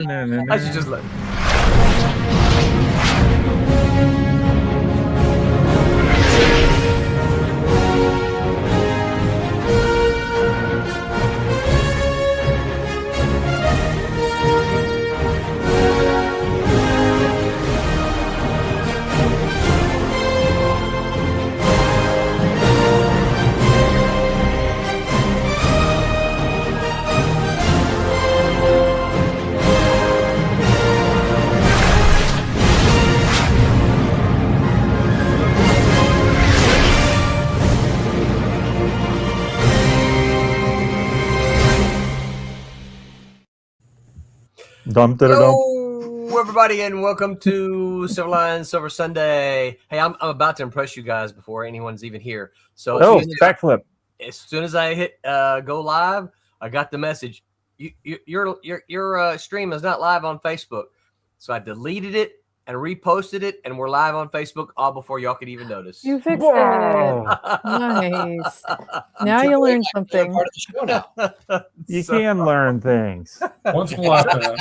I should just let. Hello, everybody, and welcome to Silverline Silver Sunday. Hey, I'm about to impress you guys before anyone's even here. So, backflip. As soon as I hit go live, I got the message. Your stream is not live on Facebook. So I deleted it and reposted it, and we're live on Facebook all before y'all could even notice. You fixed it. Nice. Now you learned something. Part of the show now. You can learn things. Once in a lifetime.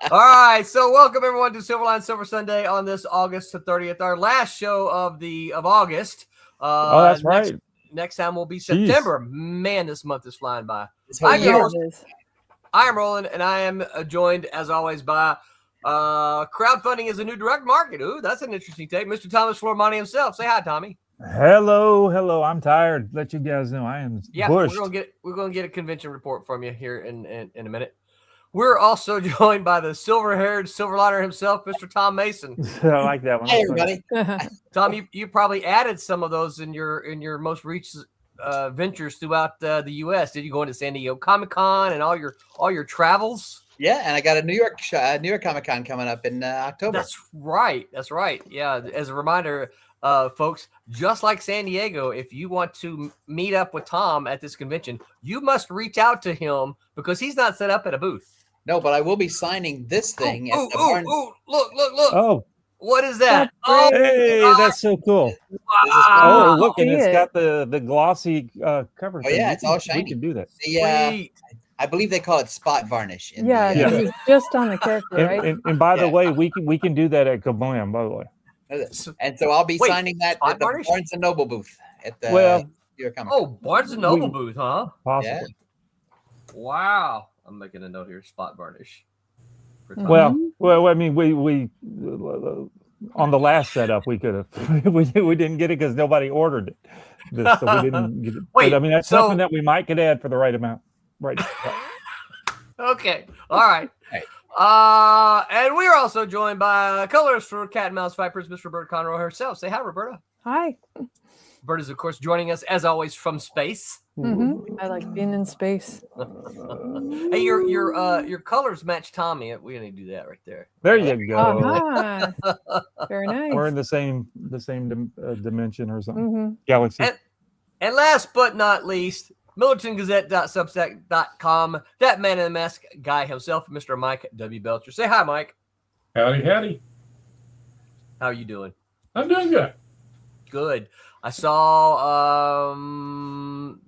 All right, so welcome everyone to Silverline Silver Sunday on this August 30th, our last show of August. That's right. Next time will be September. Jeez. Man, this month is flying by. I am Roland, and I am joined, as always, by crowdfunding is a new direct market. Ooh, that's an interesting take. Mr. Thomas Flormani himself. Say hi, Tommy. Hello. I'm tired. Let you guys know I am bushed. We're gonna get a convention report from you here in a minute. We're also joined by the silver-haired Silverliner himself, Mr. Tom Mason. I like that one. Hey, everybody. Tom, you probably added some of those in your most recent ventures throughout the U.S. Did you go into San Diego Comic-Con and all your travels? Yeah, and I got a New York Comic-Con coming up in October. That's right. Yeah, as a reminder, folks, just like San Diego, if you want to meet up with Tom at this convention, you must reach out to him because he's not set up at a booth. No, but I will be signing this thing. Look. Oh. What is that? Hey, that's so cool. Wow. Oh, look, and it's got the glossy cover. Oh, yeah, it's all shiny. We can do that. I believe they call it spot varnish. It's just on the character, right? And by the way, we can do that at Kablam, by the way. And so I'll be signing that at the Barnes & Noble booth at the New York Comic Con. Oh, Barnes & Noble booth, huh? Possibly. Yeah. Wow. I'm making a note here. Spot varnish. Well, I mean, we on the last setup we could have we didn't get it because nobody ordered it. So we didn't get it. But I mean, that's something that we might could add for the right amount. Right. Okay. All right. And we are also joined by colorist for Cat and Mouse Vipers, Miss Roberta Conroy herself. Say hi, Roberta. Hi. Roberta's, of course, joining us as always from space. Mm-hmm. I like being in space. Hey, your colors match Tommy. We need to do that right there. There you go. Uh-huh. Very nice. We're in the same dimension or something. Galaxy. And last but not least, MilitanGazette.substack.com. That man in the mask guy himself, Mr. Mike W. Belcher. Say hi, Mike. Howdy. How are you doing? I'm doing good. Good. I saw Man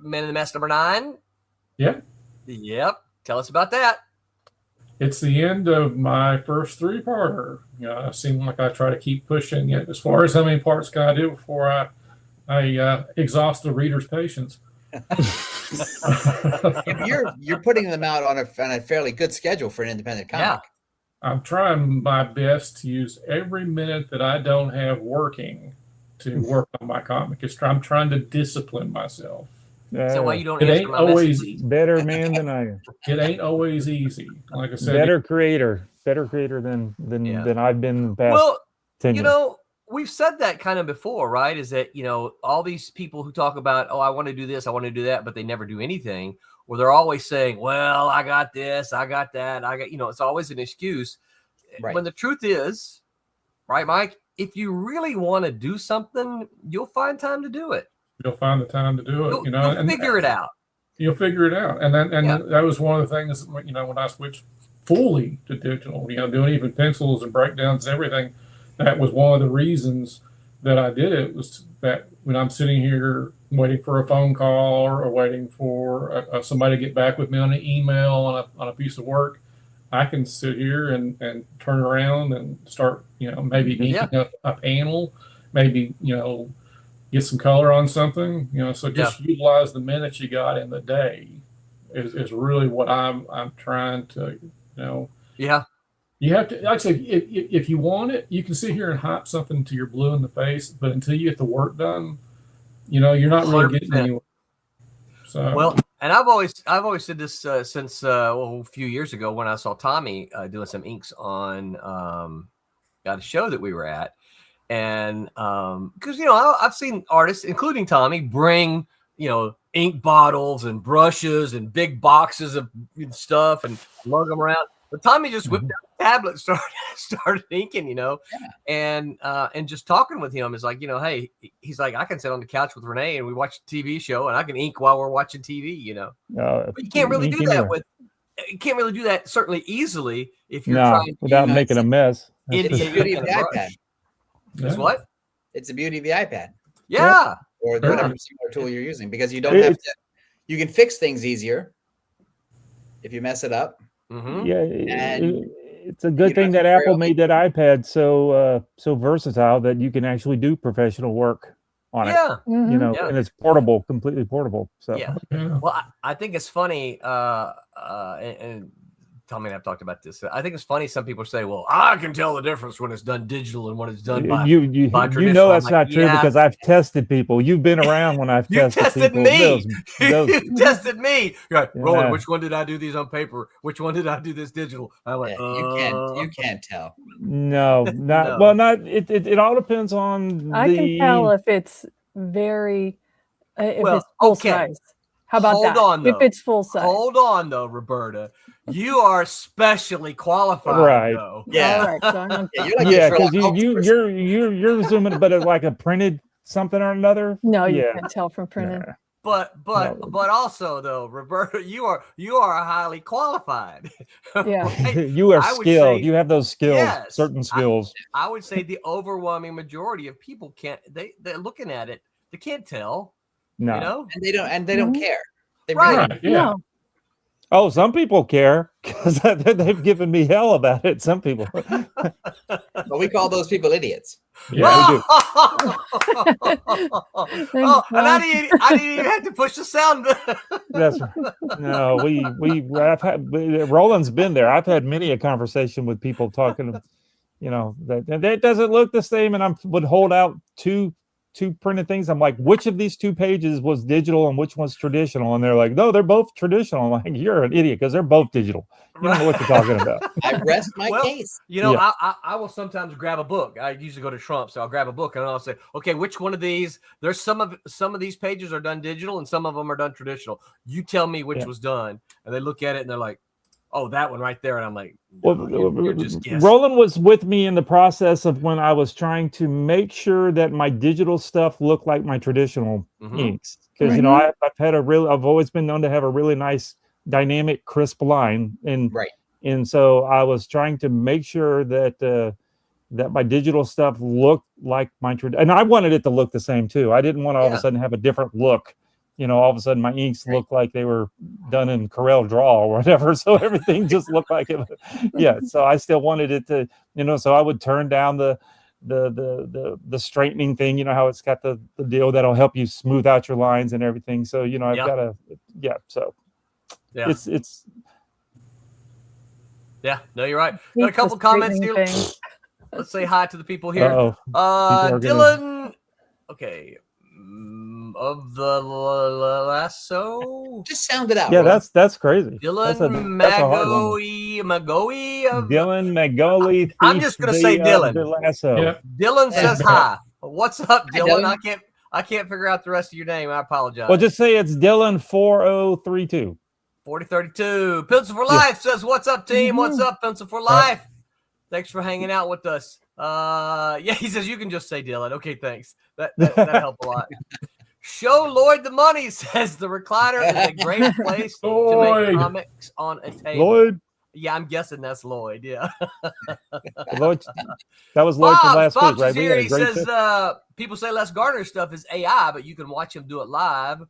in the Mask number 9. Yeah. Yep. Tell us about that. It's the end of my first 3-parter. It seemed like I try to keep pushing it as far as how many parts can I do before I exhaust the reader's patience. You're putting them out on a fairly good schedule for an independent comic. Yeah. I'm trying my best to use every minute that I don't have working to work on my comic. I'm trying to discipline myself. So why you don't it answer ain't my always messages? Better man than I am. It ain't always easy. Like I said, better creator than I've been in the past. Well, 10 years. We've said that kind of before, right? Is that, all these people who talk about, I want to do this, I want to do that, but they never do anything, or they're always saying, well, I got this, I got that, it's always an excuse. Right. When the truth is, right, Mike, if you really want to do something, you'll find time to do it. You'll find the time to do it. You'll figure it out. You'll figure it out. And that was one of the things, when I switched fully to digital, doing even pencils and breakdowns and everything, that was one of the reasons that I did it was that when I'm sitting here waiting for a phone call or waiting for somebody to get back with me on an email on a piece of work, I can sit here and turn around and start, maybe inking up a panel, maybe, get some color on something, so just utilize the minutes you got in the day is really what I'm trying to, Yeah. You have to, like I said, if you want it, you can sit here and hype something to your blue in the face, but until you get the work done, you're not really getting 100%. anywhere. So well, and I've always said this since a few years ago when I saw Tommy doing some inks on a show that we were at, and because I've seen artists, including Tommy, bring ink bottles and brushes and big boxes of stuff and lug them around. But Tommy just whipped out a tablet, started inking, and just talking with him is like, hey, he's like, I can sit on the couch with Renee and we watch a TV show and I can ink while we're watching TV, But you can't really do that you can't really do that certainly easily if you're trying without making a mess. It's the beauty of the iPad. It's what? It's the beauty of the iPad. Yeah. Or whatever similar tool you're using, because you don't have to. You can fix things easier if you mess it up. Mm-hmm. Yeah, it's a good thing that Apple made that iPad so versatile that you can actually do professional work on it. And it's portable, completely portable. So Well, I think it's funny, and Tommy and I've talked about this. I think it's funny. Some people say, "Well, I can tell the difference when it's done digital and when it's done by traditional." That's not true because I've tested people. You've been around when I've tested people. You tested me. You're like, Roland, which one did I do these on paper? Which one did I do this digital? I'm like, you can't tell. No, not well. Not it. All depends on. I can tell if it's it's full size. How about that? On, if it's full size. Hold on, though, Roberta. You are specially qualified, right? Though. Yeah, right, so because you're zooming, but it's like a printed something or another. No, you can't tell from printed. But also though, Roberta, you are highly qualified. Yeah, right? You are skilled. You have those skills, certain skills. I would say the overwhelming majority of people can't. They're looking at it. They can't tell. No, and they don't care. They right? Really, no. Oh, some people care because they've given me hell about it. Some people. But we call those people idiots. Yeah, we do. And I didn't even have to push the sound. That's no, I've had Roland's been there. I've had many a conversation with people talking, that doesn't look the same, and I would hold out two printed things. I'm like, which of these 2 pages was digital and which one's traditional? And they're like, no, they're both traditional. I'm like, you're an idiot because they're both digital. You don't know what you're talking about. I rest my case. I will sometimes grab a book. I usually go to Trump, so I'll grab a book and I'll say, okay, which one of these? There's some of these pages are done digital and some of them are done traditional. You tell me which was done, and they look at it and they're like, oh, that one right there. And I'm like, you're just guessing. Roland was with me in the process of when I was trying to make sure that my digital stuff looked like my traditional inks. Because, I've always been known to have a really nice, dynamic, crisp line. And so I was trying to make sure that my digital stuff looked like my traditional. And I wanted it to look the same too. I didn't want to all of a sudden have a different look. All of a sudden my inks looked like they were done in Corel Draw or whatever. So everything just looked like it. Yeah. So I still wanted it to, so I would turn down the straightening thing, how it's got the deal that'll help you smooth out your lines and everything. So, I've got it's. Yeah, no, you're right. Got a couple comments here. Let's say hi to the people here. Dylan. Okay. Of the lasso, just sound it out. Yeah, that's crazy. Dylan Magoe. Dylan Magoli. I'm just gonna say Dylan. Lasso. Yeah. Dylan says hi. What's up, Dylan? I can't figure out the rest of your name. I apologize. Well, just say it's Dylan 4032. 4032. Pencil for Life says, "What's up, team? What's up, Pencil for Life? Thanks for hanging out with us." He says you can just say Dylan. Okay, thanks. That helped a lot. Show Lloyd the money, says the recliner is a great place to make comics on a table. Lloyd. Yeah, I'm guessing that's Lloyd. Yeah. Lloyd, that was Lloyd from last Bob's week, right? Here. He says people say Les Gardner's stuff is AI, but you can watch him do it live.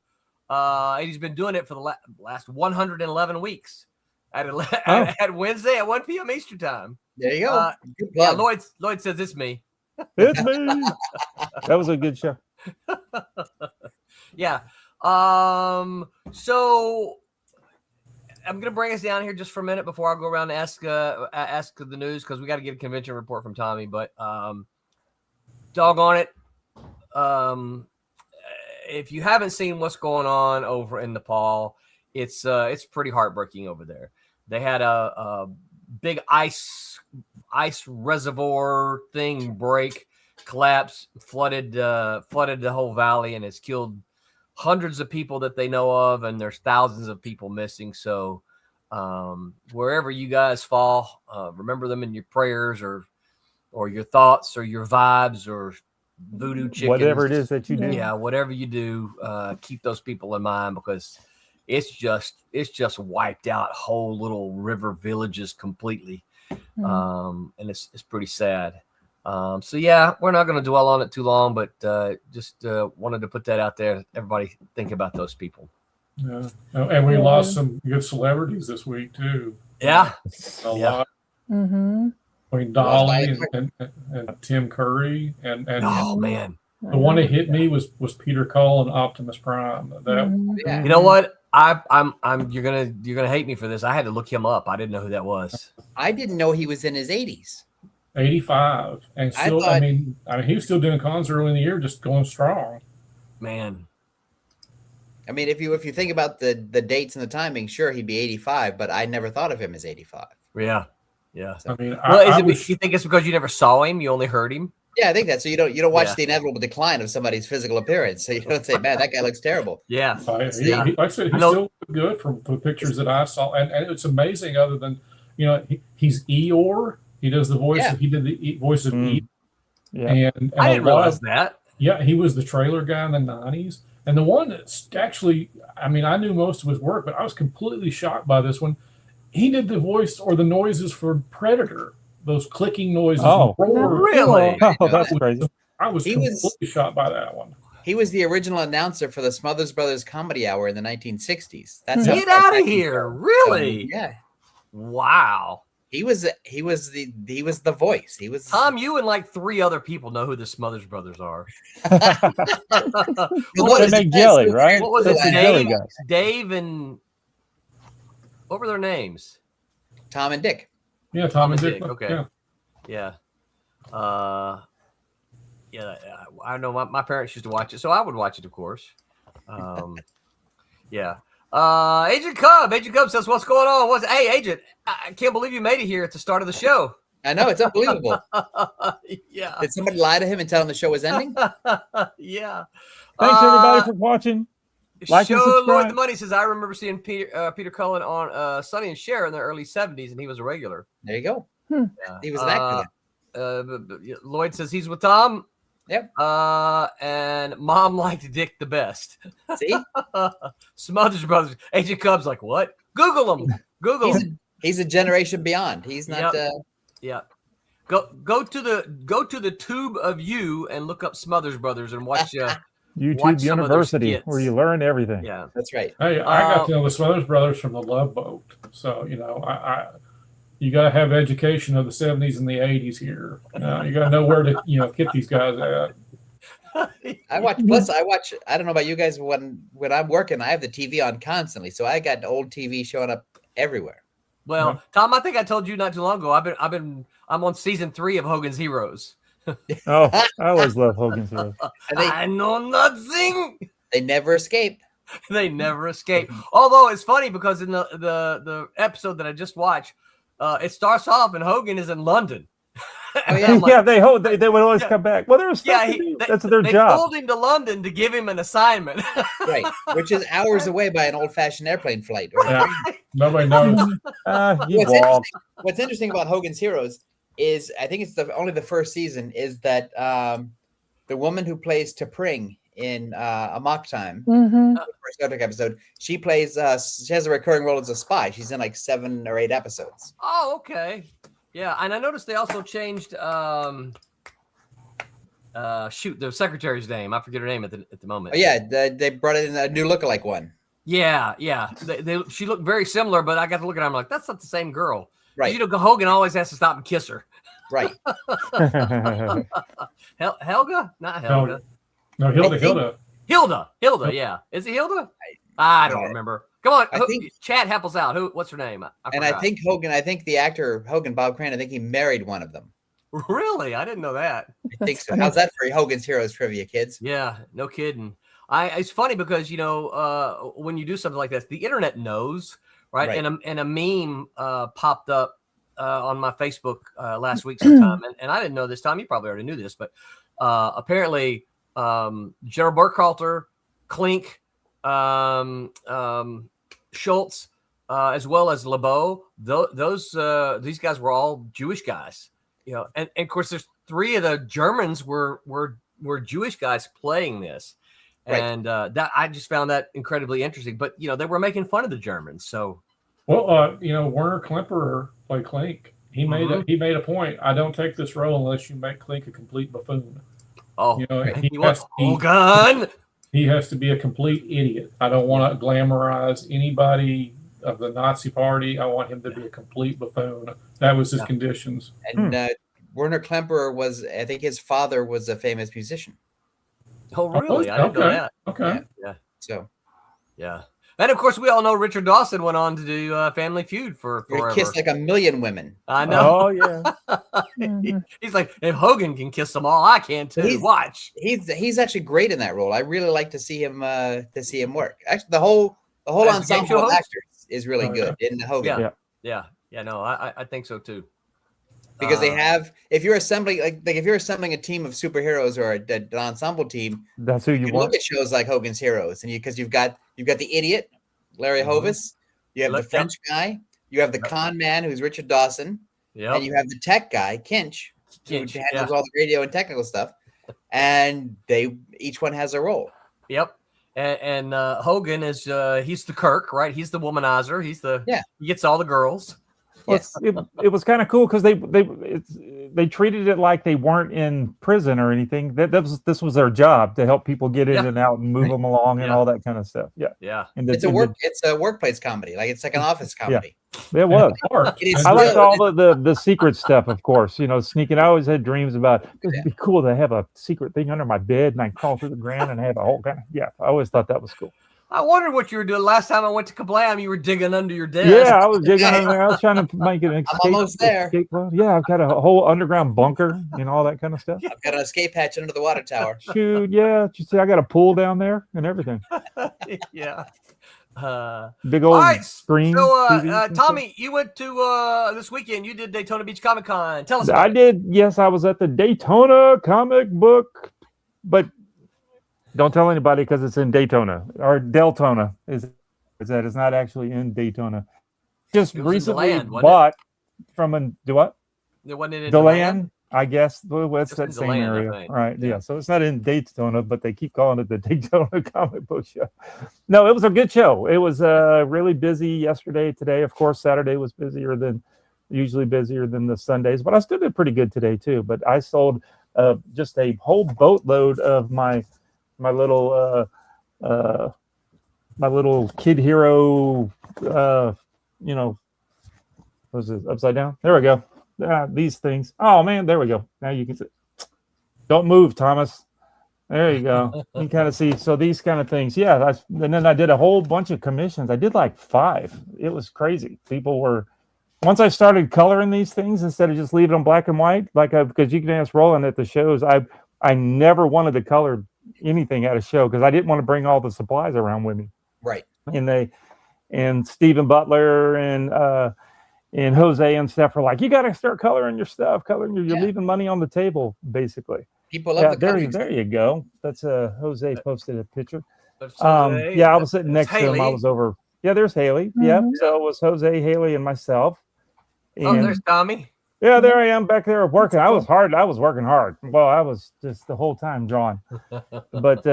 And he's been doing it for the last 111 weeks at Wednesday at 1 p.m. Eastern time. There you go. Yeah, Lloyd says it's me. It's me. That was a good show. Yeah. So I'm gonna bring us down here just for a minute before I go around and ask the news, because we got to get a convention report from Tommy. But doggone it, if you haven't seen what's going on over in Nepal, it's pretty heartbreaking over there. They had a big ice reservoir thing break, collapse, flooded the whole valley, and it's killed hundreds of people that they know of, and there's thousands of people missing. So wherever you guys fall, remember them in your prayers or your thoughts or your vibes or voodoo chickens, whatever it is that you do. Yeah, whatever you do, keep those people in mind, because it's just wiped out whole little river villages completely. And it's pretty sad. So yeah, we're not going to dwell on it too long, but just wanted to put that out there. Everybody think about those people. Yeah. And we lost some good celebrities this week too. Yeah. A lot. Mm-hmm. I mean, Dolly and Tim Curry and oh man, the one that hit me was Peter Cole and Optimus Prime. You know what? I'm you're gonna hate me for this. I had to look him up. I didn't know who that was. I didn't know he was in his 80s. 85, and still, I mean, he was still doing cons early in the year, just going strong. Man, I mean, if you think about the dates and the timing, sure, he'd be 85, but I never thought of him as 85. Yeah. I mean, you think it's because you never saw him? You only heard him? Yeah, I think that. So you don't watch the inevitable decline of somebody's physical appearance. So you don't say, "Man, that guy looks terrible." Yeah. Like I said, he's still good from the pictures that I saw, and it's amazing. Other than he's Eeyore. He does the voice. He did the voice of Eeyore. Yeah. And I didn't realize that. Yeah, he was the trailer guy in the 90s. And the one that's actually, I mean, I knew most of his work, but I was completely shocked by this one. He did the voice or the noises for Predator, those clicking noises. Oh, really? Oh, that's crazy. I was completely shocked by that one. He was the original announcer for the Smothers Brothers Comedy Hour in the 1960s. Get out of here! Really? Yeah. Wow. He was the voice. He was Tom. You and like 3 other people know who the Smothers Brothers are. They make jelly, right? What was it? Dave and what were their names? Tom and Dick. Yeah, Tom and Dick. Okay. Yeah. I know my parents used to watch it, so I would watch it, of course. Yeah. Agent Cub says, "What's going on?" Hey, Agent, I can't believe you made it here at the start of the show. I know, it's unbelievable. Yeah. Did somebody lie to him and tell him the show was ending? Yeah. Thanks everybody for watching. Like and subscribe. Lloyd the Money says, "I remember seeing Peter Cullen on Sonny and Cher in the early 70s, and he was a regular." There you go. Yeah. He was an actor. Lloyd says he's with Tom. Yep. And Mom liked Dick the best. See? Smothers Brothers. Agent Cub's like, what? Google him. He's a generation beyond. He's not. Yeah. Go to the tube of you and look up Smothers Brothers and watch. YouTube University, where you learn everything. Yeah, that's right. Hey, I got to know the Smothers Brothers from the Love Boat, so you got to have education of the 70s and the 80s here. You got to know where to get these guys at. I watch. I don't know about you guys. When I'm working, I have the TV on constantly, so I got old TV showing up everywhere. Well, Tom, I think I told you not too long ago. I'm on season 3 of Hogan's Heroes. Oh, I always love Hogan's Heroes. I know nothing. They never escape. They never escape. Although it's funny because in the episode that I just watched, it starts off and Hogan is in London. Oh, yeah. Yeah, they would always come back. Well, that's their job. They pulled him to London to give him an assignment. Right, which is hours away by an old-fashioned airplane flight. Yeah. Nobody knows. What's interesting about Hogan's Heroes is, I think it's only the first season, is that the woman who plays T'Pring in Amok Time, Mm-hmm. the first Star Trek episode. She plays. She has a recurring role as a spy. She's in like 7 or 8 episodes. Oh, okay. Yeah, and I noticed they also changed. The secretary's name. I forget her name at the moment. Oh yeah, they brought in a new lookalike one. Yeah. She looked very similar, but I got to look at her. I'm like, that's not the same girl. Right. You know, Hogan always has to stop and kiss her. Right. Helga? Not Helga. No, Hilda. Hilda. Yeah. Is it Hilda? I don't remember. Come on. I think Chad, help us out. What's her name? I think Hogan. I think the actor Hogan, Bob Crane. I think he married one of them. Really? I didn't know that. I think so. How's that for Hogan's Heroes trivia, kids? Yeah, no kidding. It's funny because, you know, when you do something like this, the internet knows, right? And a meme popped up on my Facebook last week sometime, and I didn't know this time. You probably already knew this, but apparently General Burkhalter, Klink, Schultz, as well as LeBeau, these guys were all Jewish guys. You know, and of course, there's 3 of the Germans were Jewish guys playing this, and that I just found that incredibly interesting. But you know, they were making fun of the Germans. So, well, you know, Werner Klemperer played Klink. He made a point. I don't take this role unless you make Klink a complete buffoon. Oh, you know, he has to be a complete idiot. I don't want to glamorize anybody of the Nazi party. I want him to be a complete buffoon. That was his conditions. And Werner Klemperer was, I think his father was a famous musician. Oh, really? I didn't know that. Okay. Yeah. So. Yeah. And of course, we all know Richard Dawson went on to do Family Feud for forever. He kissed like 1,000,000 women. I know. Oh yeah. He's like, if Hogan can kiss them all, I can too. Watch. He's actually great in that role. I really like to see him work. Actually, the whole ensemble of actors is really good in Hogan. Yeah. No, I think so too. Because they have, if you're assembling a team of superheroes or an ensemble team, that's who you want. Look at shows like Hogan's Heroes, and because you've got the idiot Larry Hovis, you have the French guy, you have the con man who's Richard Dawson, and you have the tech guy Kinch, who handles all the radio and technical stuff, and each one has a role. Yep. And Hogan is he's the Kirk, right? He's the womanizer. He gets all the girls. Well, yes. It was kind of cool because they treated it like they weren't in prison or anything. This was their job to help people get in and out and move them along and all that kind of stuff. Yeah. And it's a workplace comedy, it's like an office comedy. Yeah, it was. I liked all the secret stuff, of course. You know, sneaking. I always had dreams about it'd be cool to have a secret thing under my bed and I crawl through the ground and have a whole kind of I always thought that was cool. I wondered what you were doing last time I went to Kablam. You were digging under your desk. Yeah, I was digging under there. I was trying to make an escape. I'm almost there. Yeah, I've got a whole underground bunker and all that kind of stuff. I've got an escape hatch under the water tower. Shoot, yeah. You see, I got a pool down there and everything. Yeah. Big old screen. So, Tommy, you went to this weekend. You did Daytona Beach Comic Con. Tell us about it. I did. Yes, I was at the Daytona comic book, but don't tell anybody because it's in Daytona or Deltona. Is that it's not actually in Daytona. Just recently bought from a what? It wasn't in DeLand, I guess. Well, it's that same area, right? Yeah. So it's not in Daytona, but they keep calling it the Daytona Comic Book Show. No, it was a good show. It was really busy yesterday. Today, of course, Saturday was usually busier than the Sundays, but I still did pretty good today too. But I sold just a whole boatload of my little kid hero, was it upside down? There we go. These things. Oh man, there we go. Now you can see. Don't move, Thomas. There you go. You can kind of see. So these kind of things. Yeah. And then I did a whole bunch of commissions. I did like 5. It was crazy. Once I started coloring these things instead of just leaving them black and white, because you can ask Roland at the shows, I never wanted to color anything at a show because I didn't want to bring all the supplies around with me. Right. And Stephen Butler and Jose and stuff were like, you got to start coloring your stuff. You're leaving money on the table, basically. People love the there you go. That's Jose posted a picture. I was sitting next to him. I was over. Yeah, there's Haley. Mm-hmm. Yeah. So it was Jose, Haley, and myself. And, there's Tommy. Yeah, there I am back there working. I was working hard. Well, I was just the whole time drawing. But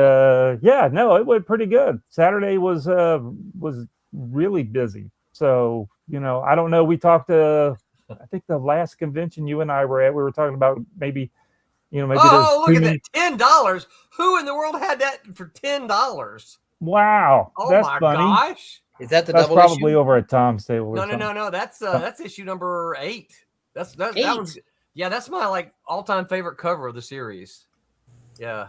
yeah, no, it went pretty good. Saturday was really busy. So, I don't know. We talked I think the last convention you and I were at, we were talking about maybe maybe look at that, $10. Who in the world had that for $10? Wow. Oh, that's my funny. gosh. Is that that's double probably issue? over at Tom's table? No. That's issue number 8. That was, yeah, that's my all-time favorite cover of the series. Yeah.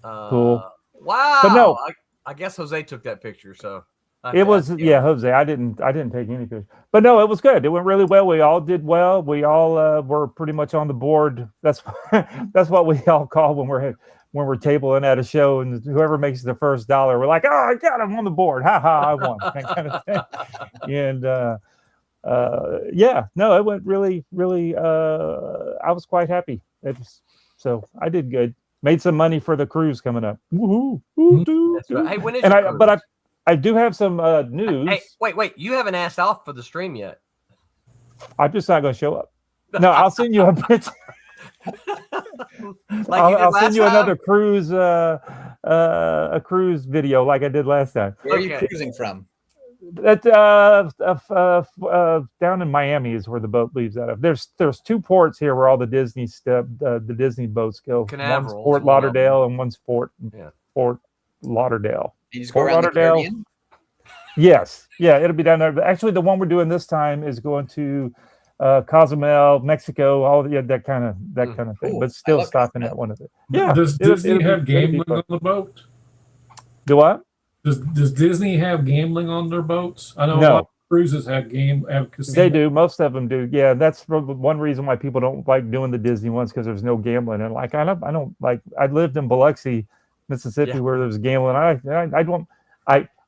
Cool. Wow. But no, I guess Jose took that picture. So it was Jose. I didn't take any pictures. But no, it was good. It went really well. We all did well. We all were pretty much on the board. That's what we all call when we're tabling at a show, and whoever makes the first dollar, we're like, oh, I got him on the board. Ha ha, I won. That kind of thing. And yeah, no, it went really, really. I was quite happy. So I did good. Made some money for the cruise coming up. Woohoo! That's right. Hey, when is your cruise? But I do have some news. Hey, wait! You haven't asked off for the stream yet. I'm just not going to show up. No, I'll send you a picture. I'll send you another cruise, a cruise video like I did last time. Where are you cruising from? That down in Miami is where the boat leaves out of. There's 2 ports here where all the Disney stuff, the Disney boats go. One's Fort Lauderdale and one's Fort Lauderdale. You just go around the Caribbean? Yes, yeah, it'll be down there. Actually, the one we're doing this time is going to Cozumel, Mexico, all that kind of thing. Cool. But still stopping at one of it. Yeah. Does Disney have gambling on the boat? Do what? Does Disney have gambling on their boats? I know a lot of cruises have casinos. They do. Most of them do. Yeah, that's one reason why people don't like doing the Disney ones, because there's no gambling. And I don't like. I lived in Biloxi, Mississippi, where there's gambling.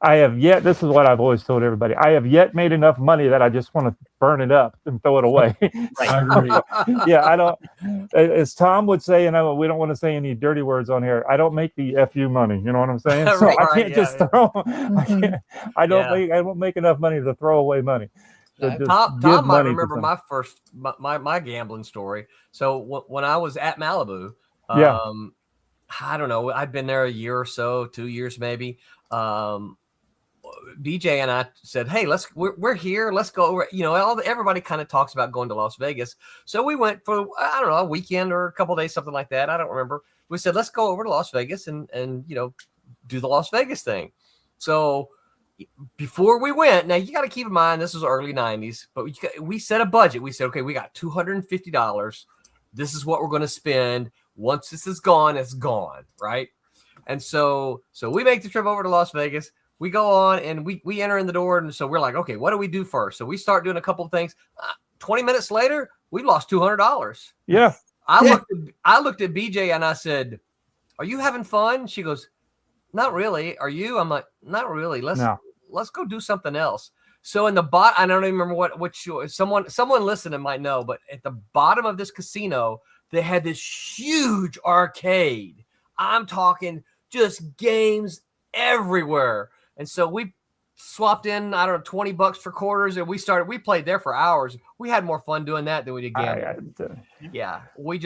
I have yet. This is what I've always told everybody. I have yet made enough money that I just want to burn it up and throw it away. I agree. Yeah, I don't. As Tom would say, and we don't want to say any dirty words on here. I don't make the FU money. You know what I'm saying? So I can't just throw. I don't make enough money to throw away money. So Tom might remember my first my gambling story. So when I was at Malibu, I don't know. I'd been there a year or so, 2 years maybe. BJ and I said, "Hey, we're here. Let's go over." Everybody kind of talks about going to Las Vegas, so we went for a weekend or a couple of days, something like that. I don't remember. We said, "Let's go over to Las Vegas and do the Las Vegas thing." So before we went, now you got to keep in mind this was early '90s, but we set a budget. We said, "Okay, we got $250. This is what we're going to spend. Once this is gone, it's gone, right?" And so we make the trip over to Las Vegas. We go on and we enter in the door. And so we're like, okay, what do we do first? So we start doing a couple of things. 20 minutes later, we lost $200. Yeah. I looked at BJ and I said, "Are you having fun?" She goes, "Not really. Are you?" I'm like, "Not really. Let's go do something else." So in the I don't even remember what someone listening might know, but at the bottom of this casino, they had this huge arcade. I'm talking just games everywhere. And so we swapped in, I don't know, $20 for quarters, and we played there for hours. We had more fun doing that than we did gambling. Yeah. We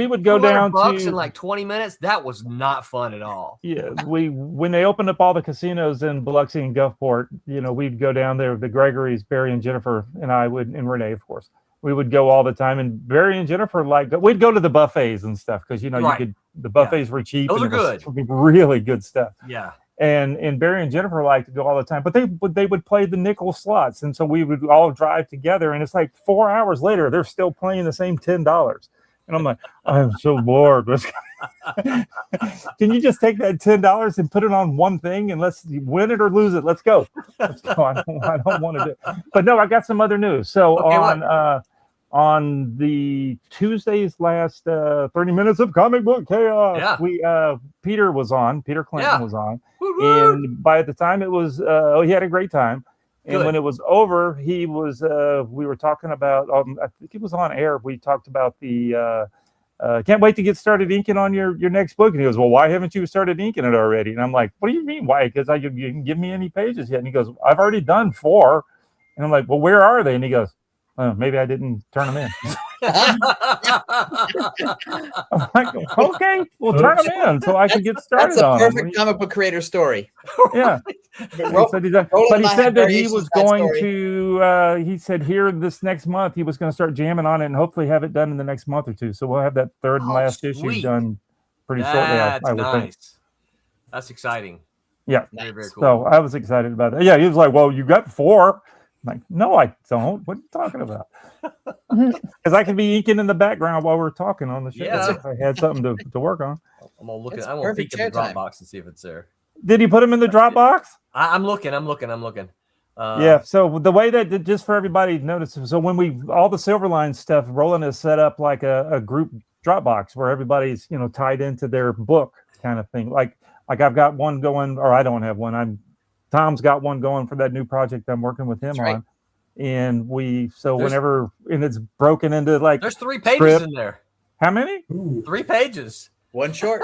would go down to in like 20 minutes. That was not fun at all. Yeah. When they opened up all the casinos in Biloxi and Gulfport, we'd go down there. The Gregory's, Barry and Jennifer and I would, and Renee, of course. We would go all the time, and Barry and Jennifer we'd go to the buffets and stuff because the buffets were cheap. Those are good, really good stuff. Yeah, and Barry and Jennifer liked to go all the time, but they would play the nickel slots, and so we would all drive together. And it's like 4 hours later, they're still playing the same $10, and I'm like, I'm so bored. Can you just take that $10 and put it on one thing and let's win it or lose it? Let's go. Let's go. I don't want to do it. But no, I got some other news. So on the Tuesday's last 30 minutes of comic book chaos, Peter Clinton was on. Woo-hoo! And by the time it was, he had a great time. And when it was over, he was. We were talking about. I think it was on air. We talked about the. Can't wait to get started inking on your next book. And he goes, "Well, why haven't you started inking it already?" And I'm like, "What do you mean, why? Because you didn't give me any pages yet." And he goes, "I've already done 4." And I'm like, "Well, where are they?" And he goes, maybe I didn't turn them in. I'm like, okay, we'll turn them in so I can get started on them. That's a perfect comic book creator story. Yeah. But he said that he was going to, he said here this next month, he was going to start jamming on it and hopefully have it done in the next month or two. So we'll have that third and last issue done pretty shortly. I would think. That's exciting. Yeah. Very, very cool. So I was excited about that. Yeah. He was like, well, you got 4. I'm like, no, I don't. What are you talking about? Because I can be inking in the background while we're talking on the show. Yeah. If I had something to work on. I'm gonna look. I'm gonna peek in the Dropbox and see if it's there. Did he put him in the Dropbox? I'm looking. Yeah. So the way that, just for everybody to notice, so when all the Silverline stuff, Roland has set up like a group Dropbox where everybody's tied into their book kind of thing. Like I've got one going, or I don't have one. Tom's got one going for that new project I'm working with him on. And whenever it's broken into like there's 3 pages in there. How many? 3 pages. One short.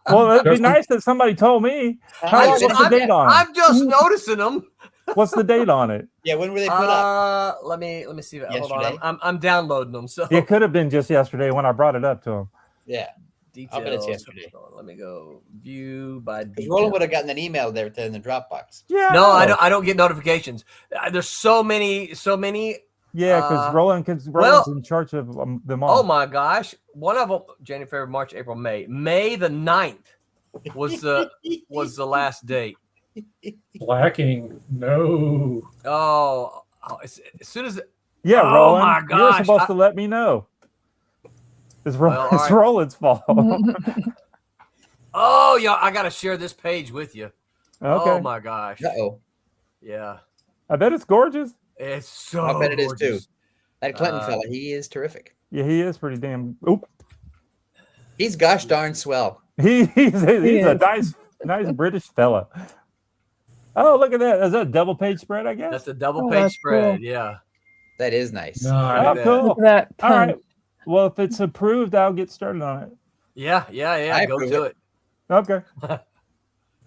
Well, it'd be nice that somebody told me. What's the date on it? I'm just noticing them. What's the date on it? Yeah, when were they put up? Let me see. Hold on. I'm downloading them. So it could have been just yesterday when I brought it up to him. Yeah. Details. I'll bet it's yesterday. Let me go view by detail. Roland would have gotten an email there in the Dropbox. Yeah. No, I don't get notifications. There's so many. Yeah, because Roland's in charge of them all. Oh my gosh! One of them, January, February, March, April, May. May the 9th was the last date. Blacking, no. Oh, as soon as. Yeah, oh Roland. My gosh. You're supposed to let me know. It's Roland's fault. Oh, yeah, I gotta share this page with you. Okay. Oh my gosh. Uh-oh. Yeah. I bet it's gorgeous. It's so. I bet it is gorgeous. too. That Clinton fella, he is terrific. Yeah, he is pretty damn. Oop. He's gosh darn swell. He's a nice British fella. Oh, look at that! Is that a double page spread? I guess that's a double page spread. Cool. Yeah, that is nice. Oh, cool. Look at that. All right. Well, if it's approved, I'll get started on it. Yeah. Go to it. Okay.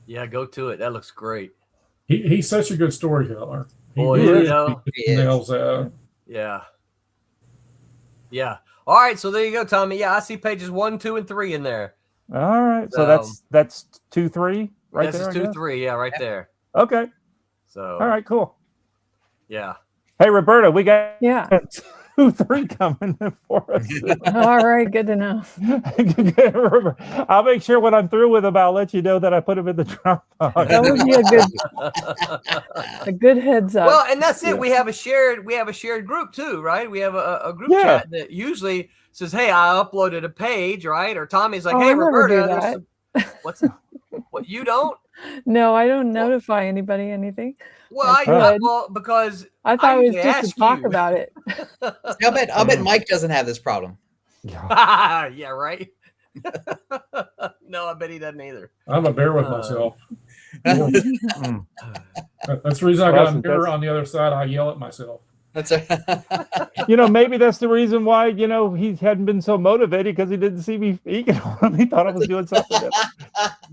Yeah, go to it. That looks great. He's such a good storyteller. Boy, he nails that. Yeah. Yeah. All right. So there you go, Tommy. Yeah, I see pages 1, 2, and 3 in there. All right. So that's 2, 3 right there. This is 2, 3. Yeah, right there. Okay. So. All right. Cool. Yeah. Hey, Roberta, we got 2, 3 coming for us. All right. Good to know. I'll make sure when I'm through with them, I'll let you know that I put them in the Dropbox. That would be a good heads up. Well, and that's it. We have a shared group too, right? We have a group chat that usually says, "Hey, I uploaded a page," right? Or Tommy's like, "Hey, Roberta, what's that? What, you don't?" No, I don't notify anybody anything. Well, because I thought it was just to talk about it. I'll bet Mike doesn't have this problem. Yeah, right. No, I bet he doesn't either. I'm a bear with myself. That's the reason I got a mirror on the other side. I yell at myself. That's maybe that's the reason why he hadn't been so motivated, because he didn't see me inking on him. He thought I was doing something.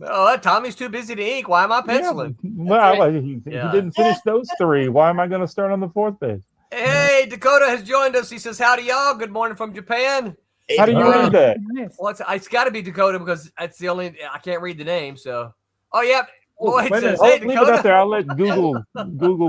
Oh, Tommy's too busy to ink. Why am I penciling? Well, he didn't finish those 3. Why am I going to start on the 4th page? Hey, Dakota has joined us. He says, "Howdy, y'all. Good morning from Japan." How do you read that? Well, it's got to be Dakota, because it's the only I can't read the name. So, oh yeah. Lloyd says, "Hey, leave it up there. I'll let Google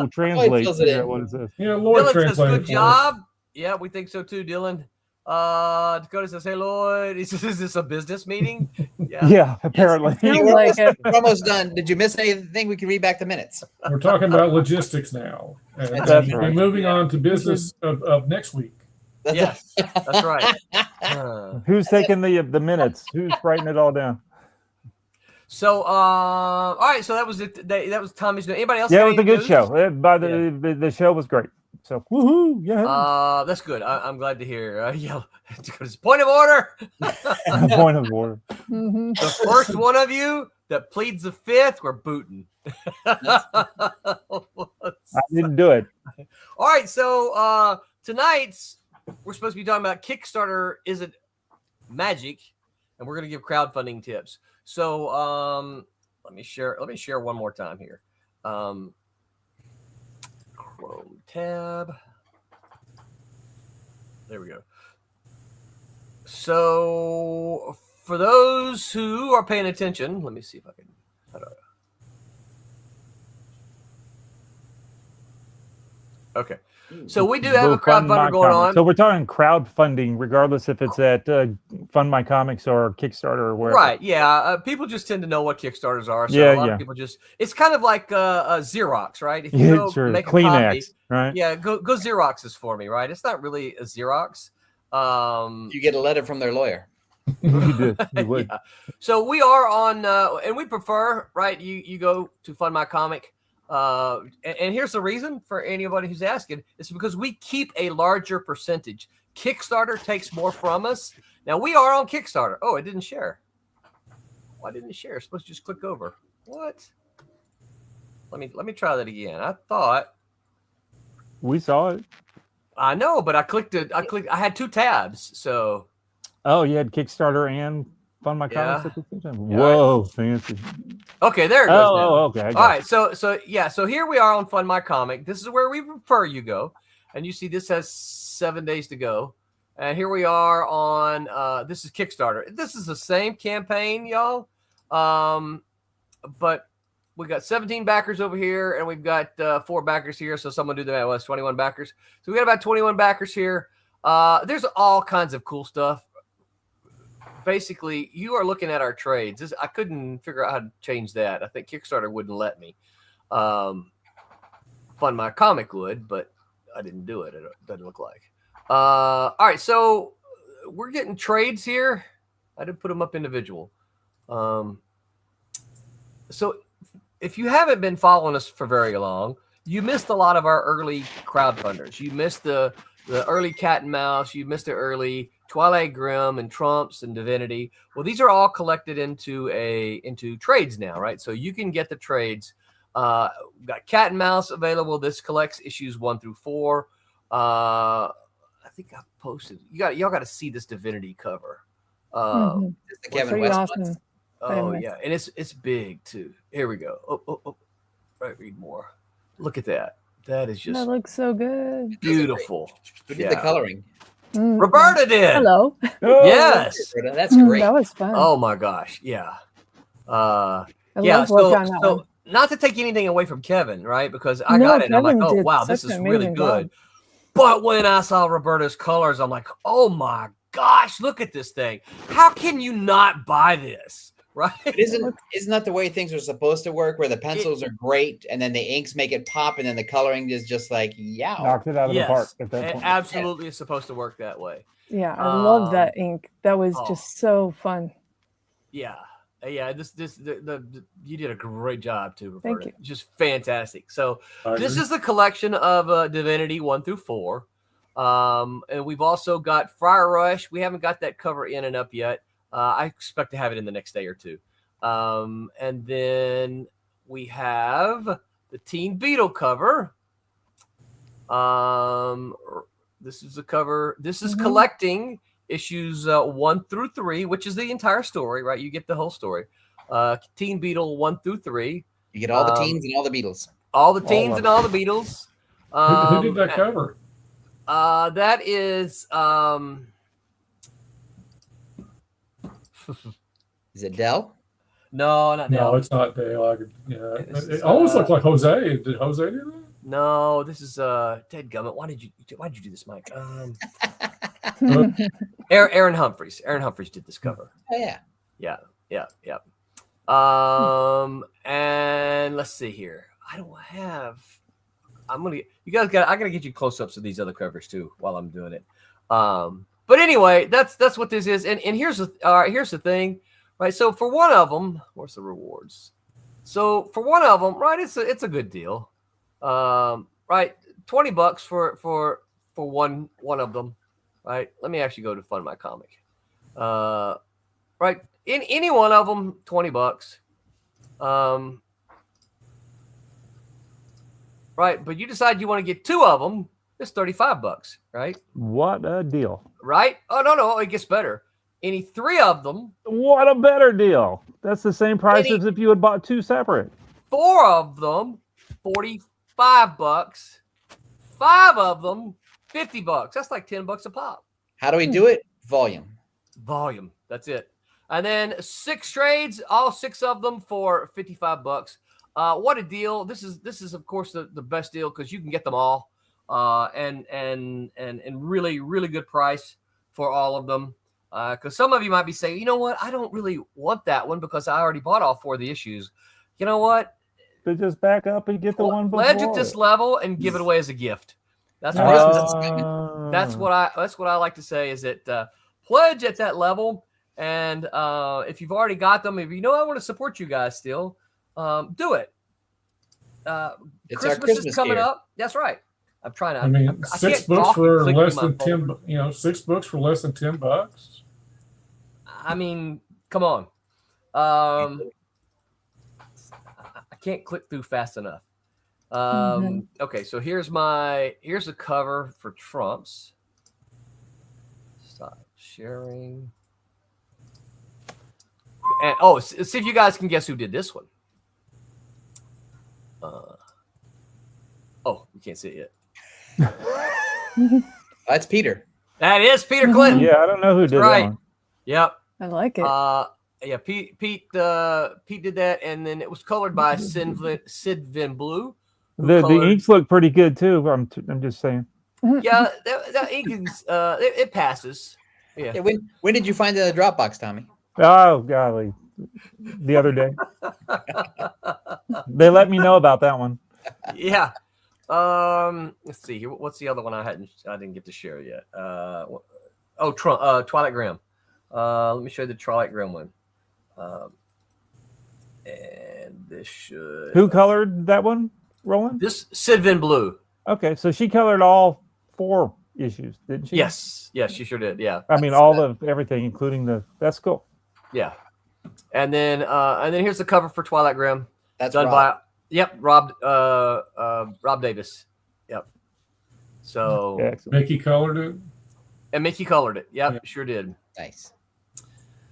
translate what it says." Yeah, Lloyd Dylan says, translated. "Good job." Yeah, we think so too, Dylan. Dakota says, "Hey, Lloyd." He says, "Is this a business meeting?" Yeah, apparently. We're almost done. Did you miss anything? We can read back the minutes. We're talking about logistics now. And we're moving on to business of next week. Yes, that's right. Who's taking the minutes? Who's writing it all down? So, all right. So that was it. That was Tommy's. Anybody else? Yeah, it was a good show. The show was great. So, woohoo! Yeah. That's good. I'm glad to hear. Point of order. Point of order. Mm-hmm. The first one of you that pleads the 5th, we're booting. I didn't do it. All right. So tonight's we're supposed to be talking about Kickstarter. Is it magic? And we're going to give crowdfunding tips. So let me share one more time here. Chrome tab. There we go. So for those who are paying attention, let me see if I can. Okay. So we do have a crowdfunder going on. So we're talking crowdfunding, regardless if it's at Fund My Comics or Kickstarter or wherever. Right. Yeah. People just tend to know what Kickstarters are. So a lot of people it's kind of like Xerox, right? If you go make a copy, right? Yeah. Go Xerox this for me, right? It's not really a Xerox. You get a letter from their lawyer. You would. Yeah. So we are on, and we prefer, right? You go to Fund My Comic. And here's the reason for anybody who's asking. It's because we keep a larger percentage. Kickstarter takes more from us. Now we are on Kickstarter. Oh, it didn't share. Why didn't it share? It's supposed to just click over. What? Let me try that again. I thought we saw it. I know, but I clicked it. I had 2 tabs. So. Oh, you had Kickstarter and Fund My Comics at the same time. Whoa, fancy. Okay, there it goes. Oh, okay. All right, so here we are on Fund My Comic. This is where we prefer you go, and you see this has 7 days to go, and here we are on. This is Kickstarter. This is the same campaign, y'all, but we got 17 backers over here, and we've got 4 backers here. So someone do that. Was 21 backers. So we got about 21 backers here. There's all kinds of cool stuff. Basically, you are looking at our trades. I couldn't figure out how to change that. I think Kickstarter wouldn't let me. Fund My Comic would, but I didn't do it. It doesn't look like. All right, so we're getting trades here. I didn't put them up individual. So if you haven't been following us for very long, you missed a lot of our early crowdfunders. You missed the early Cat and Mouse. You missed the early Twilight Grim and Trumps and Divinity. Well, these are all collected into trades now, right? So you can get the trades. Got Cat and Mouse available. This collects issues 1 through 4. I think I posted. Y'all got to see this Divinity cover. The Kevin West awesome. Oh yeah, and it's big too. Here we go. Oh. Right, read more. Look at that. That is just. That looks so good. Beautiful. Who did the coloring? Roberta did. Hello. Yes. That's great. That was fun. Oh my gosh. Yeah. I love work on that one. Not to take anything away from Kevin, right? Because I got it and I'm like, oh wow, this is really good. But when I saw Roberta's colors, I'm like, oh my gosh, look at this thing. How can you not buy this? Right? Isn't that the way things are supposed to work, where the pencils are great and then the inks make it pop and then the coloring is just like, knocked it out of the park at that point. Absolutely is supposed to work that way. Yeah, I love that ink. That was just so fun. Yeah. You did a great job too, Roberta. Thank you. Just fantastic. So this is the collection of Divinity 1 through 4. And we've also got Friar Rush. We haven't got that cover in and up yet. I expect to have it in the next day or 2. And then we have the Teen Beetle cover. This is the cover. This is collecting issues 1 through 3, which is the entire story, right? You get the whole story. Teen Beetle 1 through 3. You get all the teens and all the Beatles. All the teens and all the Beatles. Who did that cover? That is Is it Dell? No, not Dell. No, it's not Dale. It almost looked like Jose. Did Jose do that? No, this is Ted Gummit. Why did you do this, Mike? Aaron Humphreys. Aaron Humphreys did this cover. Oh yeah. Yeah. And let's see here. I gotta get you close-ups of these other covers too while I'm doing it. But anyway, that's what this is. And here's the thing, right? So for one of them, what's the rewards? So for one of them, right, it's a good deal. Right, $20 for one of them, right? Let me actually go to Fund My Comic. Right, in any one of them, $20. Right, but you decide you want to get 2 of them, it's $35, right? What a deal. Right? Oh, no, it gets better. Any 3 of them. What a better deal. That's the same price as if you had bought 2 separate. 4 of them, $45. 5 of them, $50. That's like $10 a pop. How do we do it? Volume. That's it. And then 6 trades, all 6 of them for $55. What a deal! This is of course the best deal because you can get them all, and really good price for all of them. Because some of you might be saying, you know what, I don't really want that one because I already bought all 4 of the issues. You know what? But just back up and get the one before. Pledge at this level and give it away as a gift. That's what I like to say is that pledge at that level, and if you've already got them, if you know I want to support you guys still, do it. Christmas is coming up. That's right. I'm trying to. I mean, 6 books for less than 10. You know, 6 books for less than $10. I mean, come on. I can't click through fast enough. Okay, so here's the cover for Trump's. Stop sharing. And see if you guys can guess who did this one. You can't see it yet. That's Peter. That is Peter Clinton. Yeah, I don't know who did that one. Yep. I like it. Yeah, Pete did that, and then it was colored by Sid Van Blue. The inks look pretty good too. I'm just saying. Yeah, the ink is it passes. Yeah. When did you find the Dropbox, Tommy? Oh golly, the other day. They let me know about that one. Yeah. Let's see here. What's the other one I didn't get to share yet? Twilight Graham. Let me show you the Twilight Graham one. And this should. Who colored that one, Roland? This Sid Van Blue. Okay, so she colored all 4 issues, didn't she? Yes, she sure did. Yeah. I mean, all of everything, including that's cool. Yeah. And then here's the cover for Twilight Graham. That's done Rob. Rob Davis. Yep. So Mickey colored it. And Mickey colored it. Yep, sure did. Nice.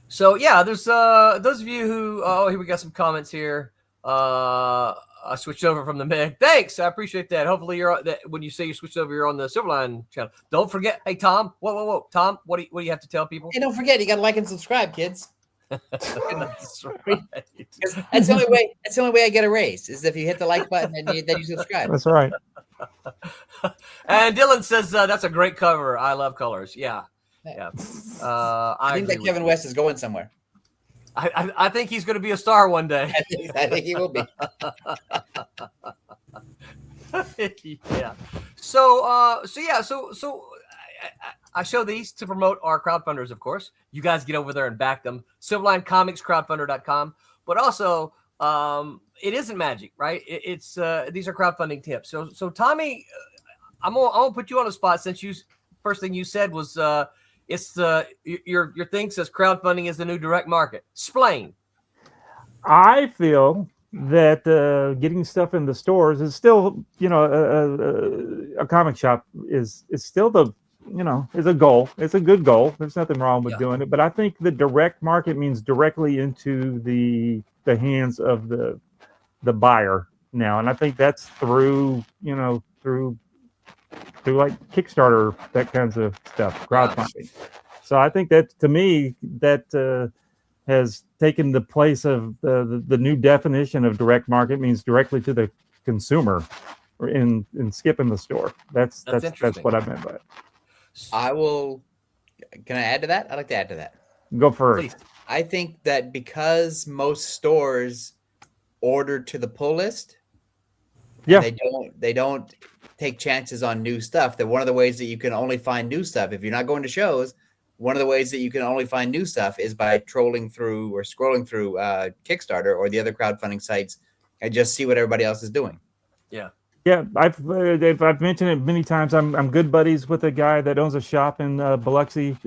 So yeah, there's those of you who here we got some comments here. I switched over from the Meg. Thanks, I appreciate that. Hopefully when you say you switched over, you're on the Silverline channel. Don't forget, hey Tom, whoa, Tom, what do you have to tell people? Hey, don't forget, you got to like and subscribe, kids. That's right. That's the only way. That's the only way I get a raise is if you hit the like button and then you subscribe. That's right. And Dylan says that's a great cover. I love colors. Yeah. I think that Kevin West is going somewhere. I think he's going to be a star one day. I think he will be. Yeah. So I show these to promote our crowdfunders, of course. You guys get over there and back them. Silverline Comics, crowdfunder.com. But also, it isn't magic, right? It's these are crowdfunding tips. So Tommy, I'm gonna put you on the spot since first thing you said was your thing says crowdfunding is the new direct market. Explain. I feel that getting stuff in the stores is still, a comic shop is still is a goal. It's a good goal. There's nothing wrong with doing it. But I think the direct market means directly into the hands of the buyer now. And I think that's through like Kickstarter, that kinds of stuff, crowdfunding. So I think that, to me, that has taken the place of the new definition of direct market means directly to the consumer in skipping the store. That's what I meant by it. Can I add to that? I'd like to add to that. Go first. Please. I think that because most stores order to the pull list, they don't take chances on new stuff. That one of the ways that you can only find new stuff, if you're not going to shows, one of the ways that you can only find new stuff is by trolling through or scrolling through Kickstarter or the other crowdfunding sites and just see what everybody else is doing. Yeah. Yeah, I've mentioned it many times. I'm good buddies with a guy that owns a shop in Biloxi,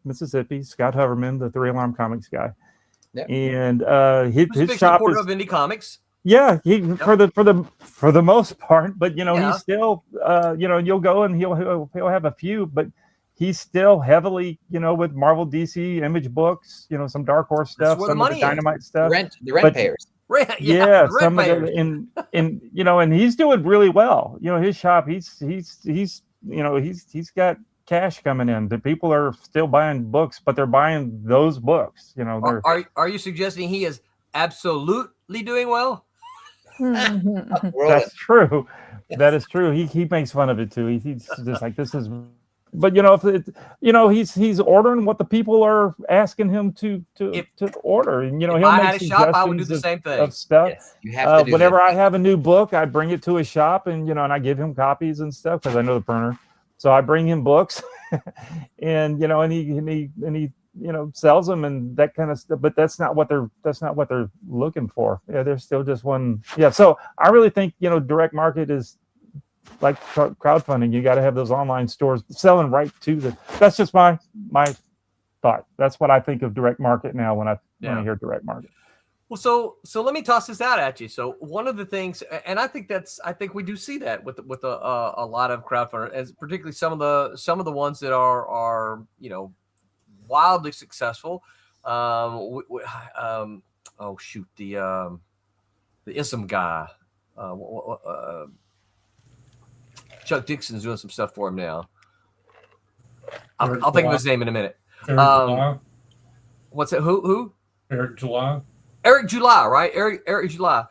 Mississippi, Scott Hoverman, the 3 Alarm Comics guy. Yep. And his big shop supporter is of indie comics. Yeah, for the most part, but he's still you'll go and he'll have a few, but he's still heavily with Marvel, DC, Image books, some Dark Horse stuff, some of the Dynamite stuff, the rent payers. Some of the and he's doing really well. His shop, he's he's got cash coming in. The people are still buying books, but they're buying those books. Are you suggesting he is absolutely doing well? That's true. That is true. He makes fun of it too. He's just like, this is, but he's ordering what the people are asking him to order, and if he'll I make had a shop, I would do the same thing of stuff. Yes, you have to do whenever that. I have a new book, I bring it to his shop, and and I give him copies and stuff because I know the printer. So I bring him books, and he sells them and that kind of stuff. But that's not what they're looking for. Yeah, they're still just one. Yeah. So I really think direct market is like crowdfunding. You got to have those online stores selling right to the. That's just my thought. That's what I think of direct market now when I hear direct market. Well, so let me toss this out at you. So one of the things, and I think we do see that with a lot of crowdfunders, as particularly some of the ones that are wildly successful. Oh shoot, the ISM guy, Chuck Dixon's doing some stuff for him now. I'll think of his name in a minute. What's it? Who? Eric July. Eric July, right? Eric July.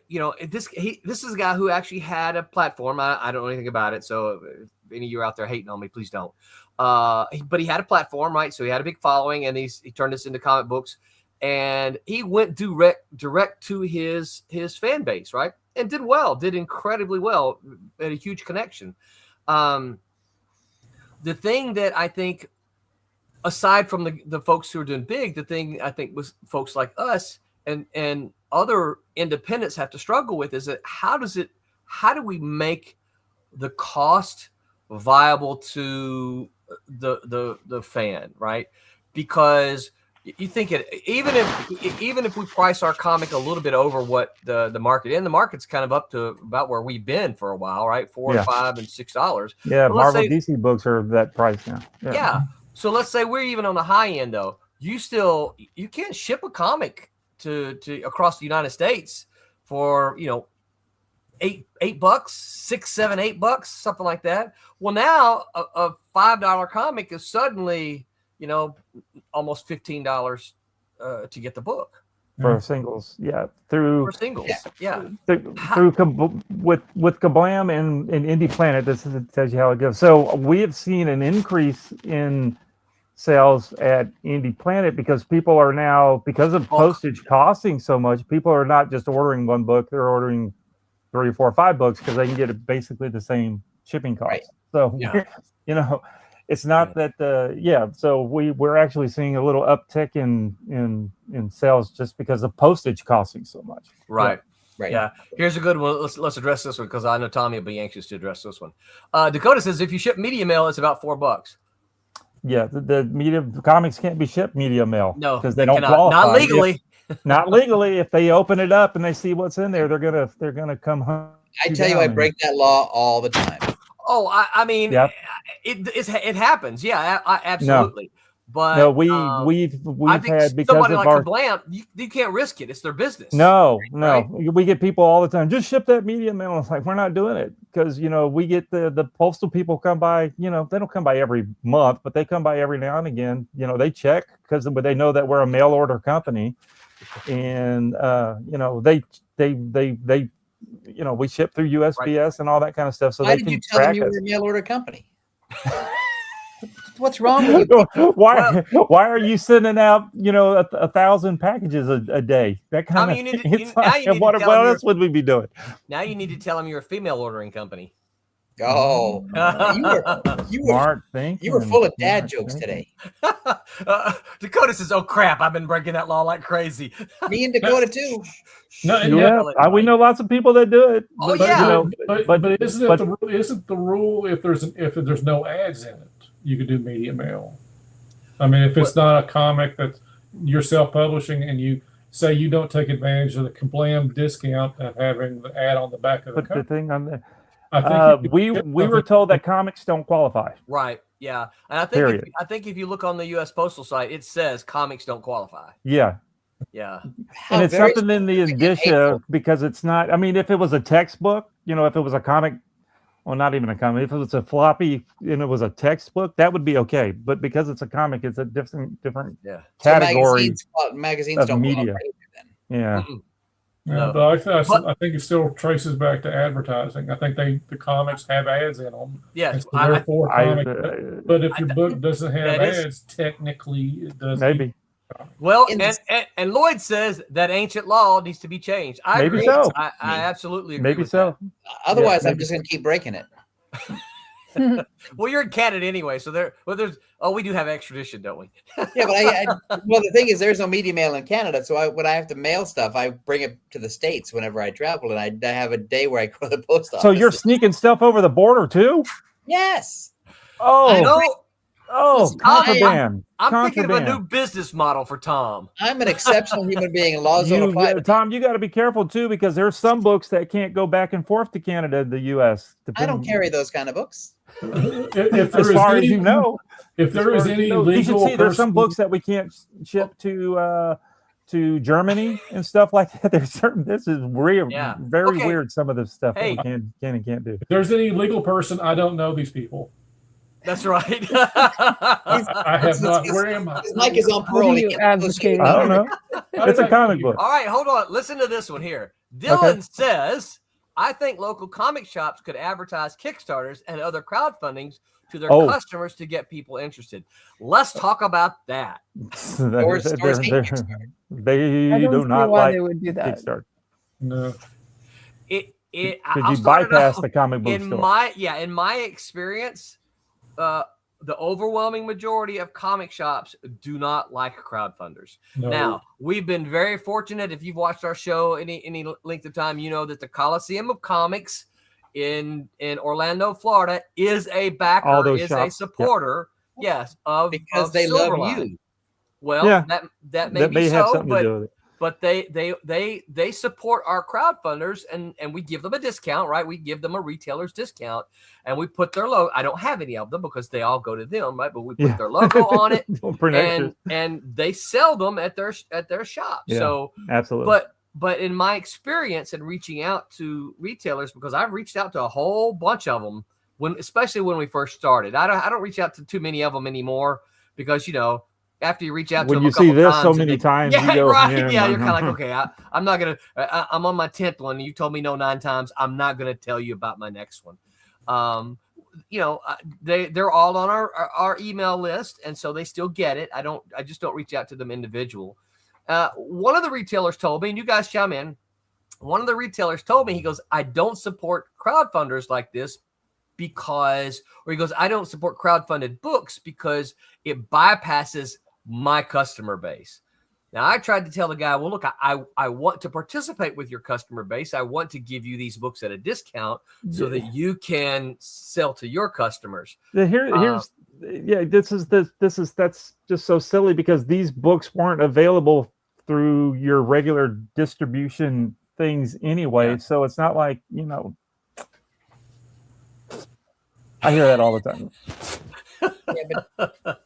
This is a guy who actually had a platform. I don't know anything about it, so if any of you are out there hating on me, please don't. But he had a platform, right? So he had a big following, and he turned this into comic books, and he went direct to his fan base, right? And did incredibly well, had a huge connection. The thing that I think, aside from the folks who are doing big, the thing I think was folks like us and other independents have to struggle with is that how do we make the cost viable to the fan, right? Because you think even if we price our comic a little bit over what the market, and the market's kind of up to about where we've been for a while, right? $4, $5, and $6. Yeah, Marvel DC books are that price now. Yeah. So let's say we're even on the high end though. You can't ship a comic to across the United States for $8, $6, $7, $8, something like that. Well, now a $5 comic is suddenly almost $15 to get the book for singles. Yeah, through with Kablam and Indie Planet. This tells you how it goes. So we have seen an increase in sales at Indie Planet because people are now, because of postage costing so much, people are not just ordering one book, they're ordering 3 or 4 or 5 books because they can get it basically the same shipping cost. Right. So it's not that so we're actually seeing a little uptick in sales just because of postage costing so much. Right. Right. Yeah. Here's a good one. Let's address this one because I know Tommy will be anxious to address this one. Dakota says if you ship media mail, it's about $4. Yeah, the comics can't be shipped media mail. No, because they don't qualify. Not legally. Not legally. If they open it up and they see what's in there, they're gonna come home. I tell you, I break that law all the time. Oh, I mean, it happens. Yeah, absolutely. No. But no, we've had, because somebody of like our Kablam, you can't risk it. It's their business. No. We get people all the time. Just ship that media mail. It's like, we're not doing it because we get the postal people come by. They don't come by every month, but they come by every now and again. They check because they know that we're a mail order company, and they we ship through USPS and all that kind of stuff. So why they did can you tell them you track were us. a mail order company? What's wrong with you? Why are you sending out 1,000 packages a day? That kind of thing. What else would we be doing? Now you need to tell them you're a female ordering company. Oh, you were full of dad jokes today. Dakota says, "Oh crap, I've been breaking that law like crazy." Me and Dakota too. We know lots of people that do it. Oh, but isn't the rule if there's no ads in it, you could do media mail? I mean, if it's not a comic that you're self-publishing and you say you don't take advantage of the Kablam discount of having the ad on the back of the cover. The thing on the we were told that comics don't qualify. Right. Yeah. And I think if you look on the U.S. Postal site, it says comics don't qualify. Yeah. Yeah. And it's something in the indicia because it's not. I mean, if it was a textbook, if it was a comic well, not even a comic. If it was a floppy and it was a textbook, that would be okay. But because it's a comic, it's a different category. So magazines don't media. Then. Yeah. Mm-mm. Yeah, No. but I think it still traces back to advertising. I think the comics have ads in them. Yes, so therefore but if your book doesn't have ads, technically it doesn't. Maybe. Well, and Lloyd says that ancient law needs to be changed. I maybe agree. So. I absolutely agree. Maybe with so. That. Otherwise, I'm just going to keep breaking it. Well, you're in Canada anyway, so we do have extradition, don't we? Yeah, but well, the thing is, there's no media mail in Canada, so when I have to mail stuff, I bring it to the States whenever I travel, and I have a day where I go to the post office. So you're sneaking stuff over the border too? Yes. Contraband. I'm thinking of a new business model for Tom. I'm an exceptional human being, and laws don't apply. Tom, you got to be careful too, because there's some books that can't go back and forth to Canada and the U.S. I don't carry those kind of books. As far as you know, if there is any legal, you should see there's some books that we can't ship to Germany and stuff like that. There's certain. This is weird, very weird. Some of the stuff that we can and can't do. If there's any legal person, I don't know these people. That's right. I have not. Where am I? Mike is on parole. I don't know. It's a comic book. All right, hold on. Listen to this one here. Dylan says, I think local comic shops could advertise Kickstarters and other crowdfundings to their customers to get people interested. Let's talk about that. They do not like they would do that. Kickstarter. No. Could you bypass the comic book store? In my experience, the overwhelming majority of comic shops do not like crowdfunders. No. Now, we've been very fortunate. If you've watched our show any length of time, you know that the Coliseum of Comics in Orlando, Florida, is a backer, is a supporter, because they Silverline. love you. Well, that may be have something to do with it. But they support our crowdfunders, and we give them a discount, right? We give them a retailer's discount, and we put their logo. I don't have any of them because they all go to them, right? But we put their logo on it, and they sell them at their shop. Yeah, so absolutely. But in my experience in reaching out to retailers, because I've reached out to a whole bunch of them especially when we first started. I don't reach out to too many of them anymore because after you reach out to them, when you see this so many times, you're kind of like, okay, I'm not gonna. I'm on my 10th one. And you told me no 9 times. I'm not gonna tell you about my next one. They're all on our email list, and so they still get it. I just don't reach out to them individual. One of the retailers told me, and you guys chime in. One of the retailers told me, he goes, I don't support crowdfunders like this I don't support crowdfunded books because it bypasses my customer base. Now, I tried to tell the guy, well, look, I want to participate with your customer base. I want to give you these books at a discount so that you can sell to your customers. That's just so silly because these books weren't available through your regular distribution things anyway. Yeah. So it's not like, I hear that all the time.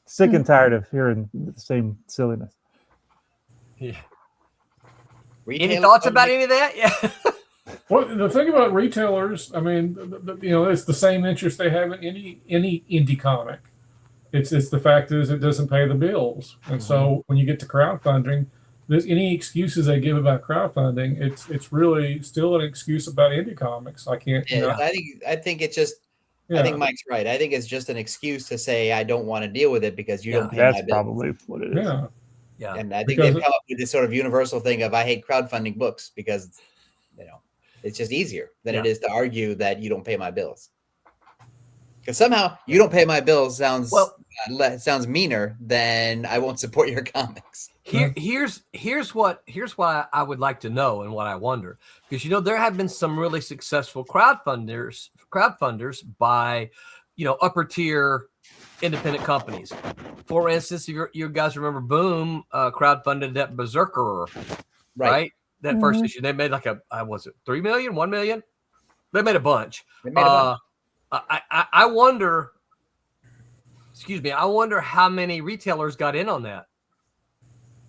Sick and tired of hearing the same silliness. Yeah. Any thoughts about any of that? Yeah. Well, the thing about retailers, I mean, it's the same interest they have in any indie comic. It's the fact is it doesn't pay the bills, and so when you get to crowdfunding, there's any excuses they give about crowdfunding. It's really still an excuse about indie comics. I can't. Yeah, I think it's just. Yeah. I think Mike's right. I think it's just an excuse to say I don't want to deal with it because you don't pay my bills. That's probably what it is. Yeah. And I think they've come up with this sort of universal thing of I hate crowdfunding books because, it's just easier than it is to argue that you don't pay my bills. Because somehow you don't pay my bills sounds meaner than I won't support your comics. Here's what I would like to know and what I wonder, because there have been some really successful crowdfunders by upper tier independent companies. For instance, you guys remember Boom crowdfunded that Berserker, right? That first issue. They made like was it 3 million, 1 million? They made a bunch. I wonder how many retailers got in on that.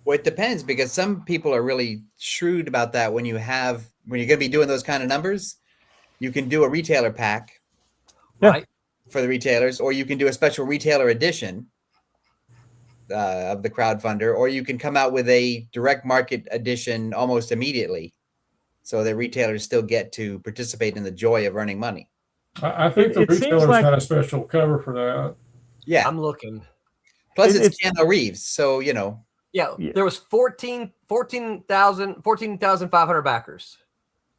Well, it depends because some people are really shrewd about that. When you're going to be doing those kind of numbers, you can do a retailer pack right, for the retailers, or you can do a special retailer edition of the crowdfunder, or you can come out with a direct market edition almost immediately, so that retailers still get to participate in the joy of earning money. I think the retailers had a special cover for that. Yeah, I'm looking. Plus, it's Keanu Reeves, so you know. Yeah, there was 14,500 backers.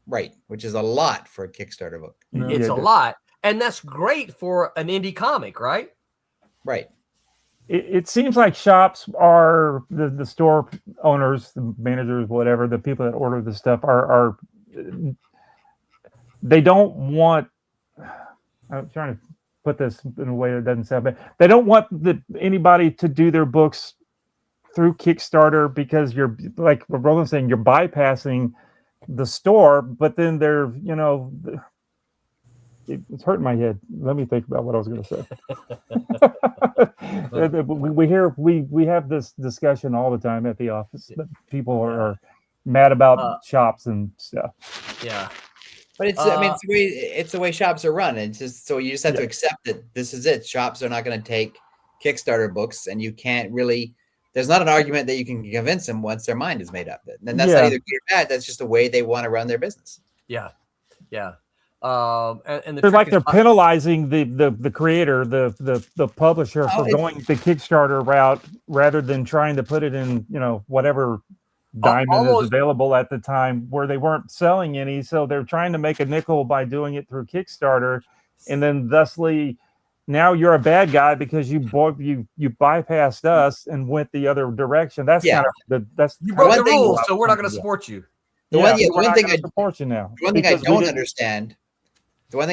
Right, which is a lot for a Kickstarter book. It's a lot, and that's great for an indie comic, right? Right. It seems like shops are the store owners, the managers, whatever, the people that order the stuff are they don't want. I'm trying to put this in a way that doesn't sound bad. They don't want anybody to do their books through Kickstarter because you're, like what Roland's saying, you're bypassing the store, but then they're, you know, it's hurting my head. Let me think about what I was going to say. we have this discussion all the time at the office. People are mad about shops and stuff. Yeah. But it's the way shops are run. It's just, so you just have to accept that this is it. Shops are not going to take Kickstarter books, and you can't really, there's not an argument that you can convince them once their mind is made up. And that's not either good or bad. That's just the way they want to run their business. Yeah. Yeah. And they're like they're penalizing the creator, the publisher for going the Kickstarter route rather than trying to put it in, you know, whatever diamond is available at the time where they weren't selling any. So they're trying to make a nickel by doing it through Kickstarter, and then thusly now you're a bad guy because you bypassed us and went the other direction. That's kind of you broke the rules, so we're not going to support you. The one thing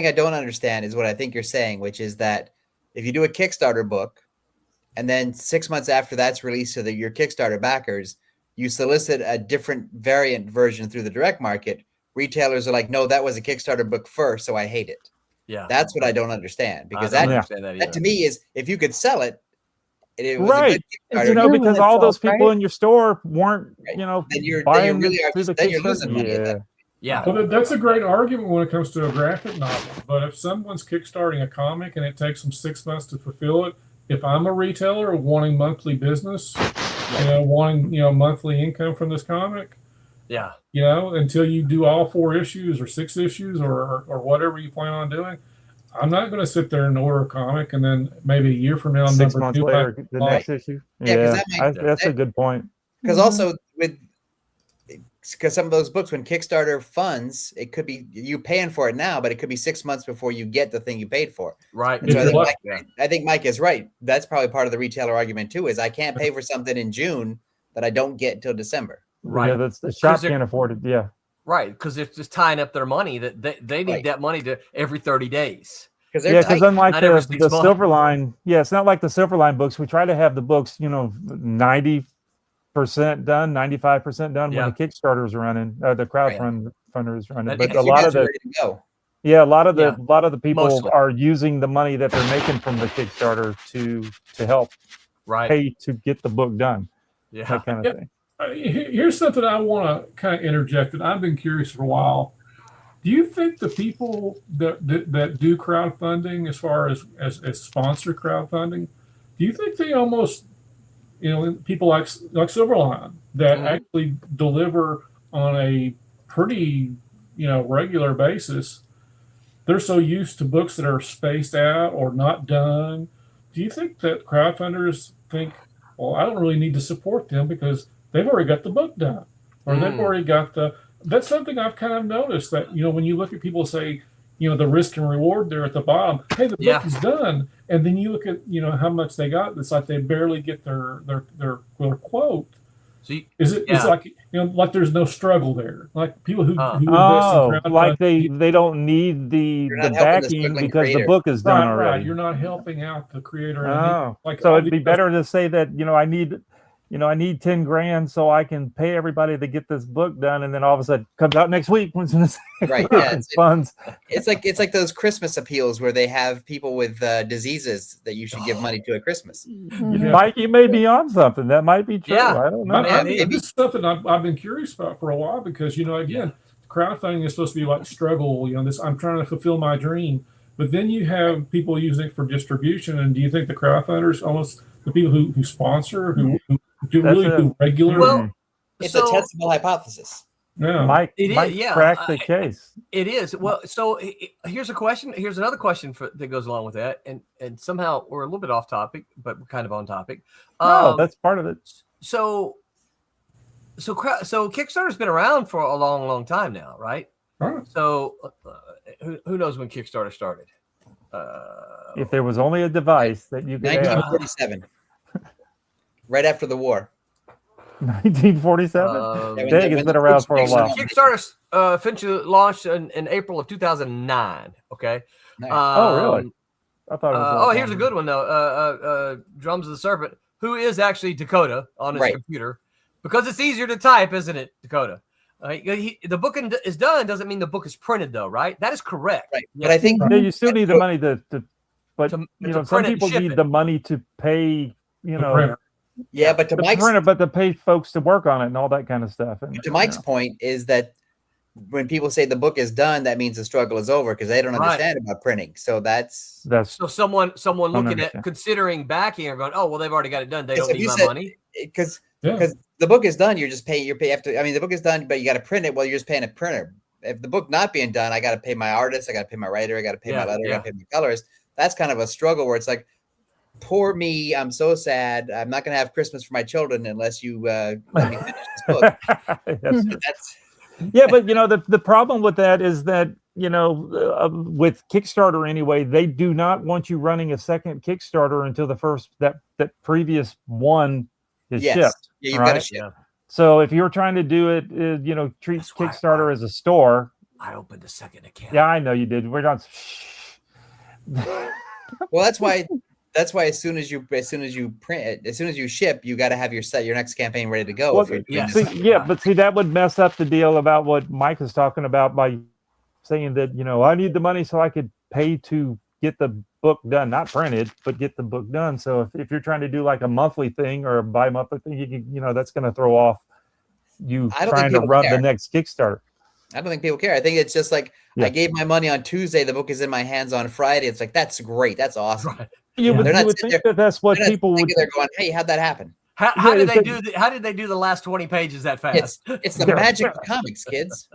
I don't understand is what I think you're saying, which is that if you do a Kickstarter book and then 6 months after that's released so that your Kickstarter backers, you solicit a different variant version through the direct market, retailers are like, no, that was a Kickstarter book first, so I hate it. Yeah. That's what I don't understand, because that to me is, if you could sell it, it was right. You know, because all those people in your store weren't, you know, then you're losing money. Yeah. Well, that's a great argument when it comes to a graphic novel. But if someone's kickstarting a comic and it takes them 6 months to fulfill it, if I'm a retailer wanting monthly business, wanting, monthly income from this comic, until you do all 4 issues or 6 issues or whatever you plan on doing, I'm not going to sit there and order a comic and then maybe a year from now, 6 months later, the next issue. Yeah, that's a good point. Because also because some of those books, when Kickstarter funds, it could be you paying for it now, but it could be 6 months before you get the thing you paid for. Right. So I think Mike is right. That's probably part of the retailer argument too, is I can't pay for something in June that I don't get until December. Right. Yeah, that's the shop can't afford it. Yeah. Right. Because they're just tying up their money that they need that money to every 30 days. Because unlike the Silverline, it's not like the Silverline books. We try to have the books, 90% done, 95% done when the Kickstarter is running, the crowdfunder is running. But a lot of the people are using the money that they're making from the Kickstarter to help pay to get the book done. Yeah, that kind of thing. Here's something I want to kind of interject, and I've been curious for a while. Do you think the people that do crowdfunding, as far as sponsor crowdfunding, do you think they almost, people like Silverline that actually deliver on a pretty, regular basis, they're so used to books that are spaced out or not done? Do you think that crowdfunders think, well, I don't really need to support them because they've already got the book done, or they've already got that's something I've kind of noticed, that, when you look at people say, the risk and reward there at the bottom, hey, the book is done. And then you look at, how much they got. It's like they barely get their quote. It's like, like there's no struggle there. Like people who invest in crowdfunding, like they don't need the backing because the book is done already. Right. You're not helping out the creator. So it'd be better to say that, I need 10 grand so I can pay everybody to get this book done, and then all of a sudden it comes out next week. Right. Yeah. It's funds. It's like those Christmas appeals where they have people with diseases that you should give money to at Christmas. Mike, you may be on something. That might be true. Yeah. I don't know. This is something I've been curious about for a while, because again, crowdfunding is supposed to be like struggle. I'm trying to fulfill my dream. But then you have people using it for distribution. And do you think the crowdfunders, almost the people who sponsor, who do regular? Well, it's a testable hypothesis. Yeah. Mike cracked the case. It is. Well, so here's a question. Here's another question that goes along with that, and somehow we're a little bit off topic, but we're kind of on topic. No, that's part of it. So Kickstarter's been around for a long, long time now, right? Right. So who knows when Kickstarter started? If there was only a device that you could 1947, right after the war. 1947. Dang, it's been around for a while. Kickstarter officially launched in April of 2009. Okay. Nice. Oh, really? I thought it was. Here's a good one though. Drums of the Serpent, who is actually Dakota on his computer, because it's easier to type, isn't it, Dakota? The book is done doesn't mean the book is printed, though, right? That is correct. Right. But I think you still need the money to some people need the money to pay, Yeah, but to Mike's printer, but to pay folks to work on it and all that kind of stuff. And, to Mike's point is that when people say the book is done, that means the struggle is over because they don't understand about printing. So that's so someone looking at considering backing or going, oh well, they've already got it done. They don't need my money because the book is done. You're just paying. You pay after. I mean, the book is done, but you got to print it. Well, you're just paying a printer. If the book not being done, I got to pay my artist. I got to pay my writer. I got to pay my letter. I got to pay my colorist. That's kind of a struggle where it's like, poor me, I'm so sad. I'm not going to have Christmas for my children unless you let me finish this book. But the problem with that is that with Kickstarter anyway, they do not want you running a second Kickstarter until the first that previous one is shipped. Yeah, you've got to ship. So if you're trying to do it, treat Kickstarter as a store. I opened a second account. Yeah, I know you did. We're not. Well, that's why as soon as you print, as soon as you ship, you got to have your next campaign ready to go. Well, but that would mess up the deal about what Mike is talking about by saying that, I need the money so I could pay to get the book done, not printed, but get the book done. So if you're trying to do like a monthly thing or a bi-monthly thing, that's going to throw off you trying to run the next Kickstarter. I don't think people care. I think it's just like I gave my money on Tuesday. The book is in my hands on Friday. It's like, that's great. That's awesome. Right. You would think that's what people would. They're going, hey, how'd that happen? How did they do? How did they do the last 20 pages that fast? It's the magic of comics, kids.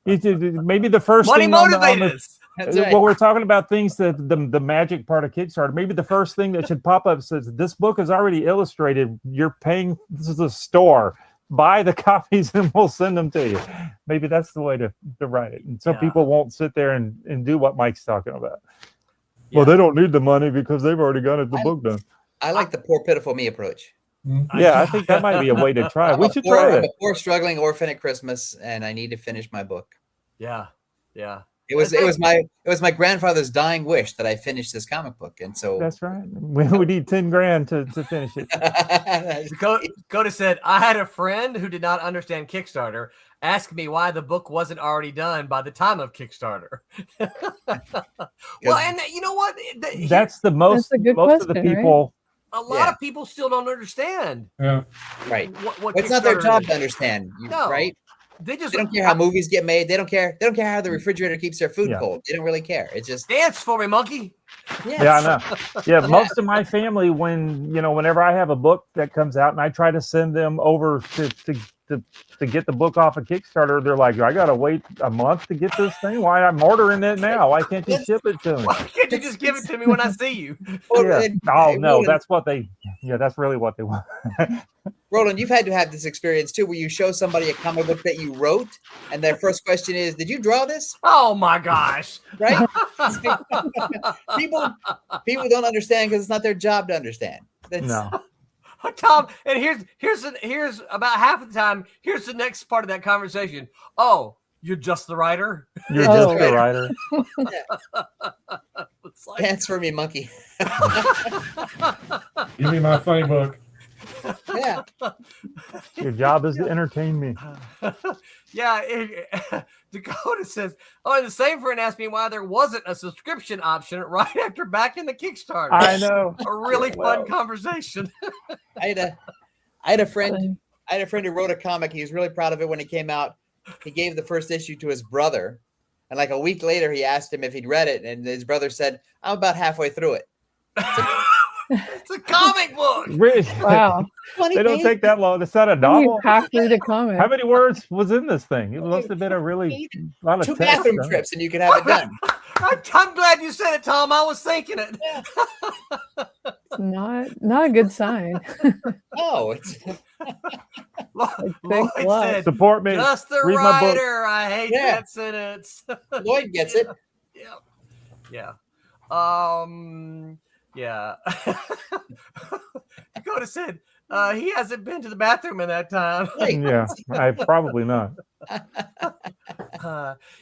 Maybe the first money thing motivated. Well, we're talking about things that the magic part of Kickstarter. Maybe the first thing that should pop up says this book is already illustrated. You're paying. This is a store. Buy the copies and we'll send them to you. Maybe that's the way to write it. And so people won't sit there and do what Mike's talking about. Yeah. Well, they don't need the money because they've already got the book done. I like the poor, pitiful me approach. Yeah, I think that might be a way to try. We should try it. I'm a poor, struggling orphan at Christmas, and I need to finish my book. Yeah. It was my grandfather's dying wish that I finish this comic book, and so that's right. We need $10,000 to finish it. Dakota said, "I had a friend who did not understand Kickstarter ask me why the book wasn't already done by the time of Kickstarter." Well, and you know what? That's most of the people. Right? A lot of people still don't understand. Yeah, right. What it's not their job to understand, right? They don't care how movies get made. They don't care. They don't care how the refrigerator keeps their food cold. They don't really care. It's just dance for me, monkey. Yes. Yeah, I know. Yeah, most of my family, whenever I have a book that comes out and I try to send them over to get the book off of Kickstarter, they're like, I gotta wait a month to get this thing. Why I'm ordering it now? Why can't you ship it to me? Why can't you just give it to me when I see you? That's what they. Yeah, that's really what they want. Roland, you've had to have this experience too, where you show somebody a comic book that you wrote, and their first question is, "Did you draw this?" Oh my gosh! Right? people don't understand because it's not their job to understand. No. Tom, and here's about half of the time. Here's the next part of that conversation. Oh, you're just the writer. You're just the writer. Dance for me, monkey. Give me my funny book. Yeah. Your job is to entertain me. Dakota says, and the same friend asked me why there wasn't a subscription option right after backing the Kickstarter. I know. A really fun conversation. I had a friend who wrote a comic. He was really proud of it when it came out. He gave the first issue to his brother. And like a week later, he asked him if he'd read it, and his brother said, "I'm about halfway through it." It's a comic book. Wow. They don't take that long. It's not a You novel. halfway the comic. How many words was in this thing? It must have been a really lot of 2 text. bathroom trips, and you can have it done. I'm glad you said it, Tom. I was thinking it. Not a good sign. No, it's Lloyd said, support me. Just the Read my book. writer. I hate that sentence. Lloyd gets it. Yeah. Yeah. Dakota said he hasn't been to the bathroom in that time. Yeah, I probably not.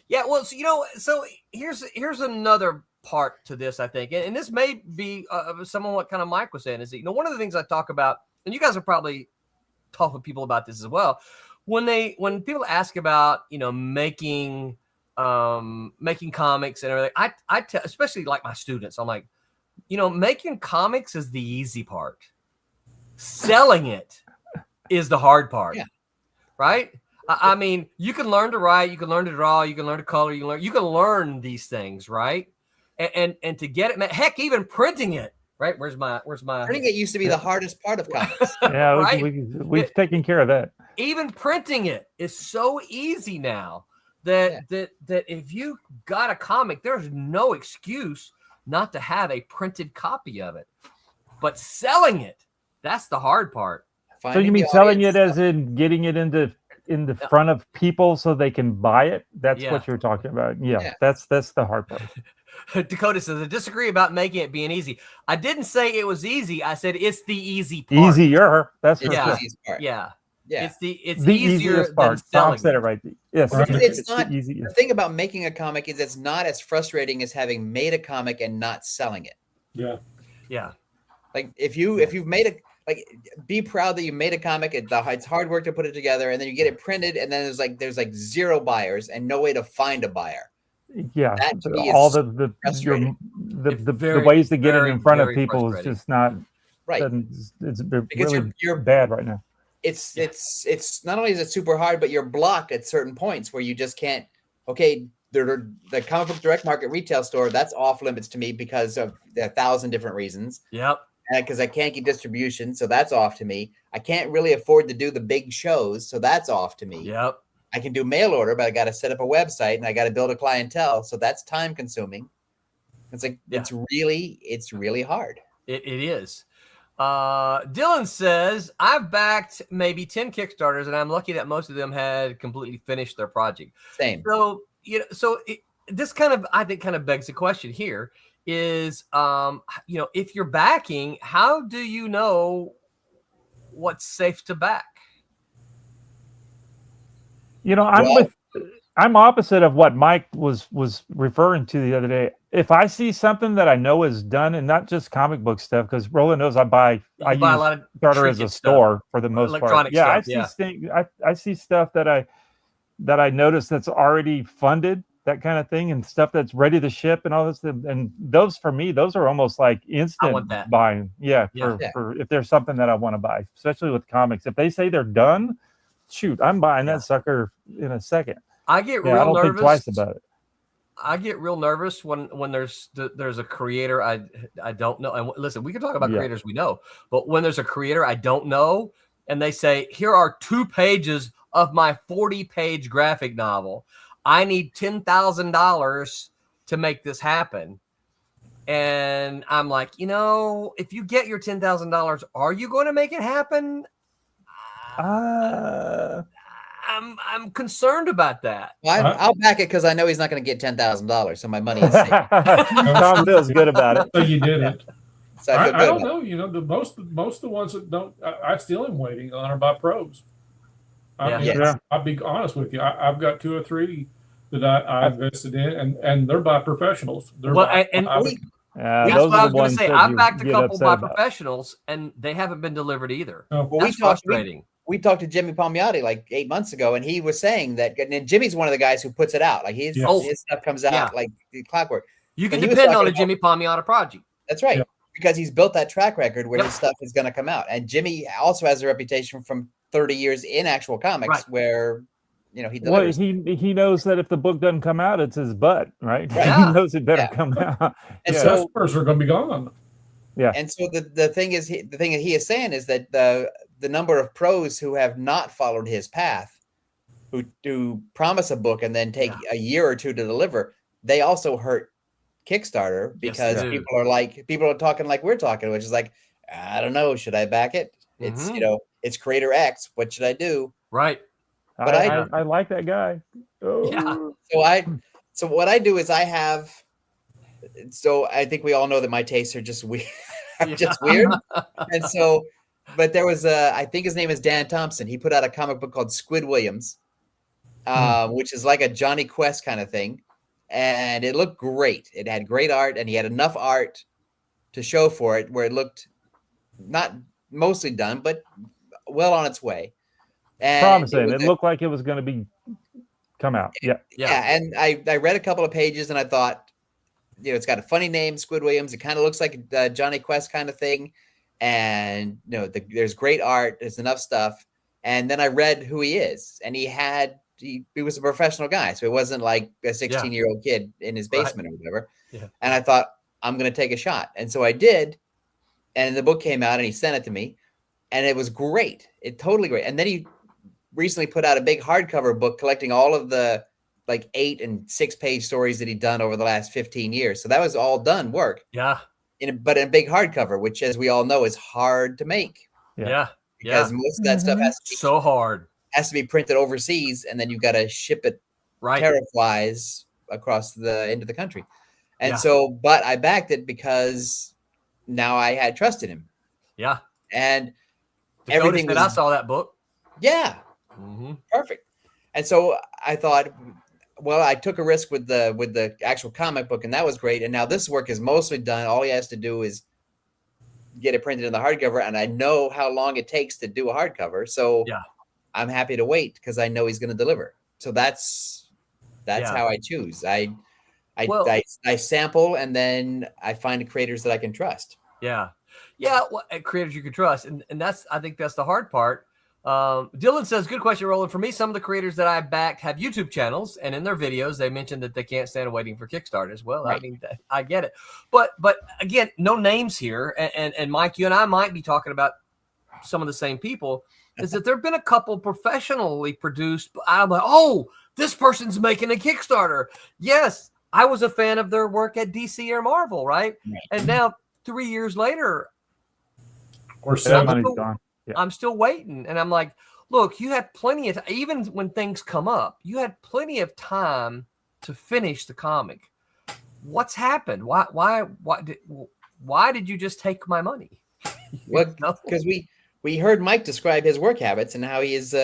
Yeah, well, so here's another part to this, I think, and this may be some of what kind of Mike was saying is that, one of the things I talk about, and you guys have probably talked with people about this as well, when people ask about making comics and everything, I tell, especially like my students, I'm like, making comics is the easy part. Selling it is the hard part. Yeah. Right? I mean, you can learn to write, you can learn to draw, you can learn to color, you can learn these things, right? And to get it, heck, even printing it, right? Where's my printing it used to be the hardest part of comics. Yeah, right? we've taken care of that. Even printing it is so easy now that if you got a comic, there's no excuse not to have a printed copy of it. But selling it, that's the hard part. So you mean selling it as in getting it in the front of people so they can buy it? That's what you're talking about. Yeah. That's the hard part. Dakota says, I disagree about making it being easy. I didn't say it was easy. I said it's the easy part. Easier. That's the easiest part. Yeah. It's the easier part. Tom said it right. Yes. Right. It's not the easiest. The thing about making a comic is it's not as frustrating as having made a comic and not selling it. Yeah. Yeah. Like if you've made be proud that you made a comic. It's hard work to put it together, and then you get it printed, and then there's like 0 buyers and no way to find a buyer. Yeah, that to me all is the ways to get it in front of people is just not right. It's because really you're bad right now. It's not only is it super hard, but you're blocked at certain points where you just can't. Okay, the comic book direct market retail store, that's off limits to me because of 1,000 different reasons. Yep. Because I can't get distribution, so that's off to me. I can't really afford to do the big shows, so that's off to me. Yep. I can do mail order, but I got to set up a website and I got to build a clientele, so that's time consuming. It's like it's really hard. It is. Dylan says, I've backed maybe 10 Kickstarters, and I'm lucky that most of them had completely finished their project. Same. So this kind of begs the question here is, if you're backing, how do you know what's safe to back? I'm opposite of what Mike was referring to the other day. If I see something that I know is done, and not just comic book stuff, because Roland knows I buy a lot of Kickstarter as a store for the most part. Yeah, I see stuff that I notice that's already funded, that kind of thing, and stuff that's ready to ship and all this. And those for me, those are almost like instant buying. Yeah, for if there's something that I want to buy, especially with comics. If they say they're done, shoot, I'm buying that sucker in a second. I get real nervous. I don't think twice about it. I get real nervous when there's a creator I don't know. And listen, we can talk about creators we know, but when there's a creator I don't know, and they say, here are 2 pages of my 40-page graphic novel. I need $10,000 to make this happen. And I'm like, if you get your $10,000, are you going to make it happen? I'm concerned about that. Well, I'll back it because I know he's not going to get $10,000, so my money is safe. Tom feels good about it. So you did it. So I don't know. Most of the ones that don't, I still am waiting on are by pros. I'll be honest with you. I've got 2 or 3 that I invested in, and they're by professionals. That's what I was going to say. I've backed a couple by professionals, and they haven't been delivered either. Oh. Well, that's frustrating. We talked to Jimmy Palmiotti like 8 months ago, and he was saying that. And Jimmy's one of the guys who puts it out. Like his stuff comes out like clockwork. You can depend on a Jimmy Palmiotti project. That's right, because he's built that track record where his stuff is going to come out. And Jimmy also has a reputation from 30 years in actual comics, where he delivers. Well, he knows that if the book doesn't come out, it's his butt, right? Yeah. He knows it better come out. And so customers are going to be gone. Yeah. And so the thing is, the thing that he is saying is that the number of pros who have not followed his path, who promise a book and then take a year or two to deliver, they also hurt Kickstarter because people are talking like we're talking, which is like, I don't know, should I back it? It's it's creator X. What should I do? Right. But I like that guy. Oh. Yeah. So what I do is I think we all know that my tastes are just weird, just weird. And so, but there was I think his name is Dan Thompson. He put out a comic book called Squid Williams, which is like a Johnny Quest kind of thing. And it looked great. It had great art, and he had enough art to show for it where it looked not mostly done, but well on its way. And promising. It looked like it was going to come out. Yeah. And I read a couple of pages, and I thought, it's got a funny name, Squid Williams. It kind of looks like a Johnny Quest kind of thing. And, there's great art. There's enough stuff. And then I read who he is, and he was a professional guy. So it wasn't like a 16-year-old kid in his basement or whatever. Yeah. And I thought, I'm going to take a shot. And so I did. And the book came out, and he sent it to me, and it was great. Totally great. And then he recently put out a big hardcover book collecting all of the 8 and 6-page stories that he'd done over the last 15 years. So that was all done work. Yeah. But in a big hardcover, which, as we all know, is hard to make. Yeah. Because most of that stuff has to be printed overseas, and then you've got to ship it tariff-wise across the end of the country. And but I backed it because now I had trust in him. Yeah. And everything I saw that book. Yeah. Mm-hmm. Perfect. And so I thought, well, I took a risk with the actual comic book, and that was great. And now this work is mostly done. All he has to do is get it printed in the hardcover, and I know how long it takes to do a hardcover. So I'm happy to wait because I know he's going to deliver. So that's how I choose. I sample, and then I find creators that I can trust. Yeah. Well, creators you can trust, and I think that's the hard part. Dylan says, good question, Roland. For me, some of the creators that I backed have YouTube channels, and in their videos, they mentioned that they can't stand waiting for Kickstarter as well. Right. I mean, I get it. But again, no names here. And Mike, you and I might be talking about some of the same people, is that there have been a couple professionally produced. I'm like, oh, this person's making a Kickstarter. Yes, I was a fan of their work at DC or Marvel, right? And now 3 years later, or 7 gone. Yeah. I'm still waiting. And I'm like, look, you had plenty of even when things come up, you had plenty of time to finish the comic. What's happened? Why did you just take my money? Well, because we heard Mike describe his work habits and how he's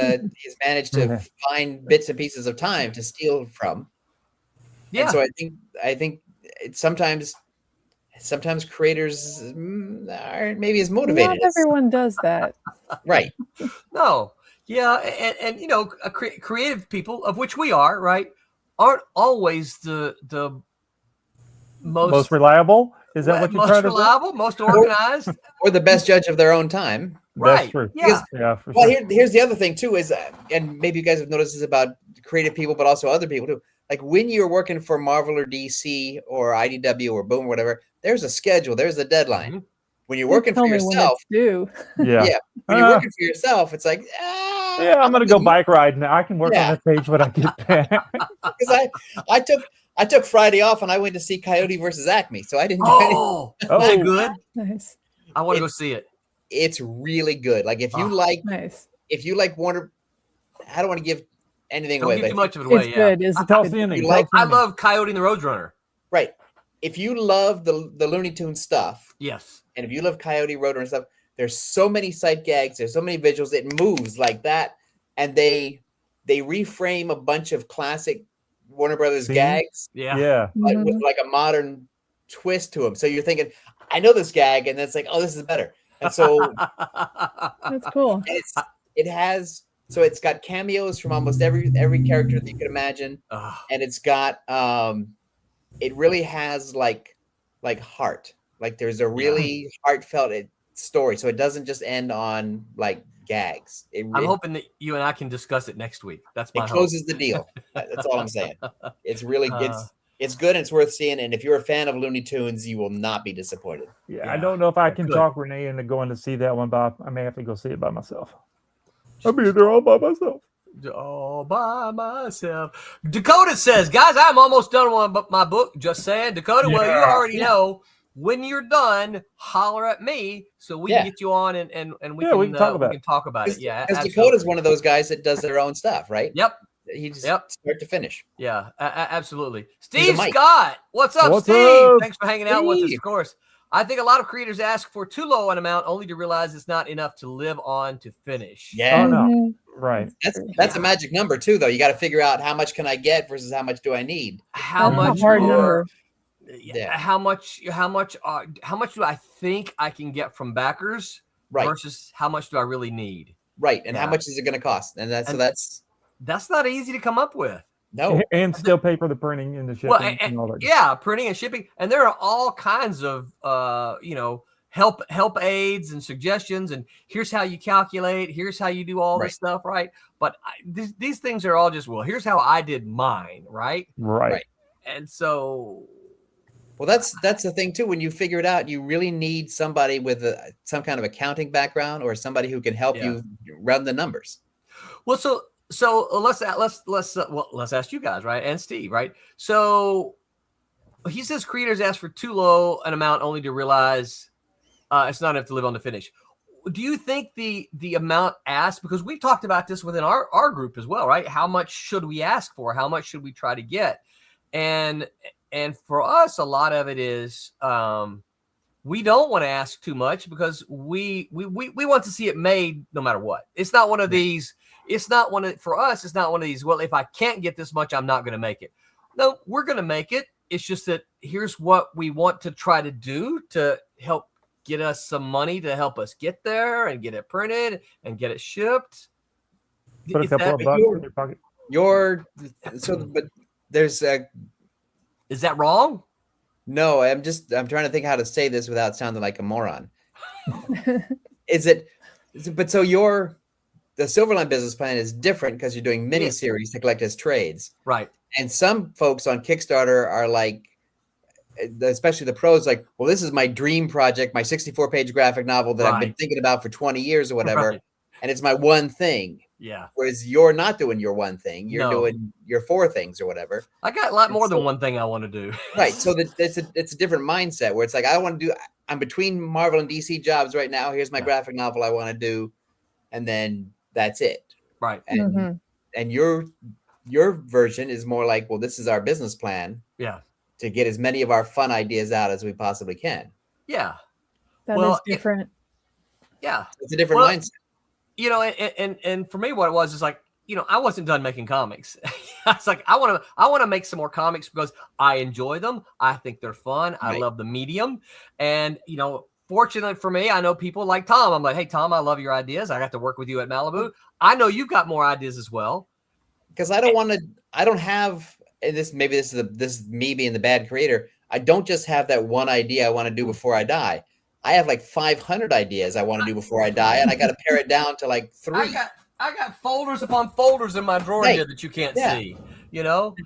managed to find bits and pieces of time to steal from. Yeah. And so I think it's sometimes creators aren't maybe as motivated. Not everyone does that. Right. No. Yeah. And creative people, of which we are, right, aren't always the most reliable. Is that what you're trying to say? Most reliable, most organized, or the best judge of their own time. Right. That's true. Yeah. For well, sure. here's the other thing too is, and maybe you guys have noticed this about creative people, but also other people too. Like when you're working for Marvel or DC or IDW or Boom or whatever, there's a schedule, there's a deadline. Mm-hmm. When you're working for yourself, when when you're working for yourself, it's like, I'm gonna go bike ride now. I can work on that page when I get back. Because I took Friday off and I went to see Coyote versus Acme, so I didn't do anything. Oh, that's good. Nice. I want to go see it. It's really good. Like if you like Warner, I don't want to give anything away. Don't give too much of it away. It's good. Tell the ending. I love Coyote and the Roadrunner. Right. If you love the Looney Tunes stuff, yes, and if you love Coyote, Roadrunner stuff, there's so many sight gags, there's so many visuals, it moves like that, and they reframe a bunch of classic Warner Brothers gags, with like a modern twist to them. So you're thinking, I know this gag, and it's like, oh, this is better. And so that's cool. It's got cameos from almost every character that you can imagine, and it's got it really has like heart. Like there's a really heartfelt story, so it doesn't just end on like gags. I'm hoping that you and I can discuss it next week. That's my hope. It closes the deal. That's all I'm saying. It's really it's good and it's worth seeing. And if you're a fan of Looney Tunes, you will not be disappointed. Yeah, I don't know if I can talk Renee into going to see that one, but I may have to go see it by myself. I'll be there all by myself. All by myself. Dakota says, guys, I'm almost done with my book. Just saying. Dakota, well, you already know. When you're done, holler at me so we can get you on and we can talk about it. Yeah, because Dakota's one of those guys that does their own stuff, right? Yep. He just start to finish. Yeah, absolutely. Steve Scott, what's up, Steve? Up? Thanks for hanging out with us, of course. I think a lot of creators ask for too low an amount only to realize it's not enough to live on to finish. Yeah, no. Right. That's a magic number too, though. You got to figure out how much can I get versus how much do I need. How much hard number. Yeah. How much do I think I can get from backers versus how much do I really need? Right. And how much is it going to cost? And that's not easy to come up with. No. And still pay for the printing and the shipping and all that. Yeah, printing and shipping. And there are all kinds of help aids and suggestions, and here's how you calculate, here's how you do all this stuff, right? But these things are all just, here's how I did mine, right? Right. And so well, that's the thing too. When you figure it out, you really need somebody with some kind of accounting background or somebody who can help you run the numbers. Well, so let's ask you guys, right, and Steve, right? So he says creators ask for too low an amount only to realize it's not enough to live on to finish. Do you think the amount asked, because we've talked about this within our group as well, right? How much should we ask for? How much should we try to get? And for us, a lot of it is we don't want to ask too much because we want to see it made no matter what. It's not one of these. For us, it's not one of these, well, if I can't get this much, I'm not going to make it. No, we're going to make it. It's just that here's what we want to try to do to help get us some money to help us get there and get it printed and get it shipped. Put a couple of bucks in your pocket. But there's is that wrong? No, I'm trying to think how to say this without sounding like a moron. The Silverline business plan is different because you're doing mini series to collect as trades. Right. And some folks on Kickstarter are like, especially the pros, like, well, this is my dream project, my 64-page graphic novel that I've been thinking about for 20 years or whatever. Right. And it's my one thing. Yeah. Whereas you're not doing your one thing. You're doing your 4 things or whatever. I got a lot more than one thing I want to do. Right. So it's a different mindset where it's like, I'm between Marvel and DC jobs right now. Here's my graphic novel I want to do. And then that's it. Right. And your version is more like, well, this is our business plan. Yeah. To get as many of our fun ideas out as we possibly can. Yeah. That is different. It's a different mindset. You know, and for me, what it was is like, you know, I wasn't done making comics. I was like, I want to make some more comics because I enjoy them. I think they're fun. Right. I love the medium. And, you know, fortunately for me, I know people like Tom. I'm like, hey, Tom, I love your ideas. I got to work with you at Malibu. I know you've got more ideas as well. Because I don't have, and this is me being the bad creator. I don't just have that one idea I want to do before I die. I have like 500 ideas I want to do before I die, and I got to pare it down to like 3. I got folders upon folders in my drawer here that you can't see, you know?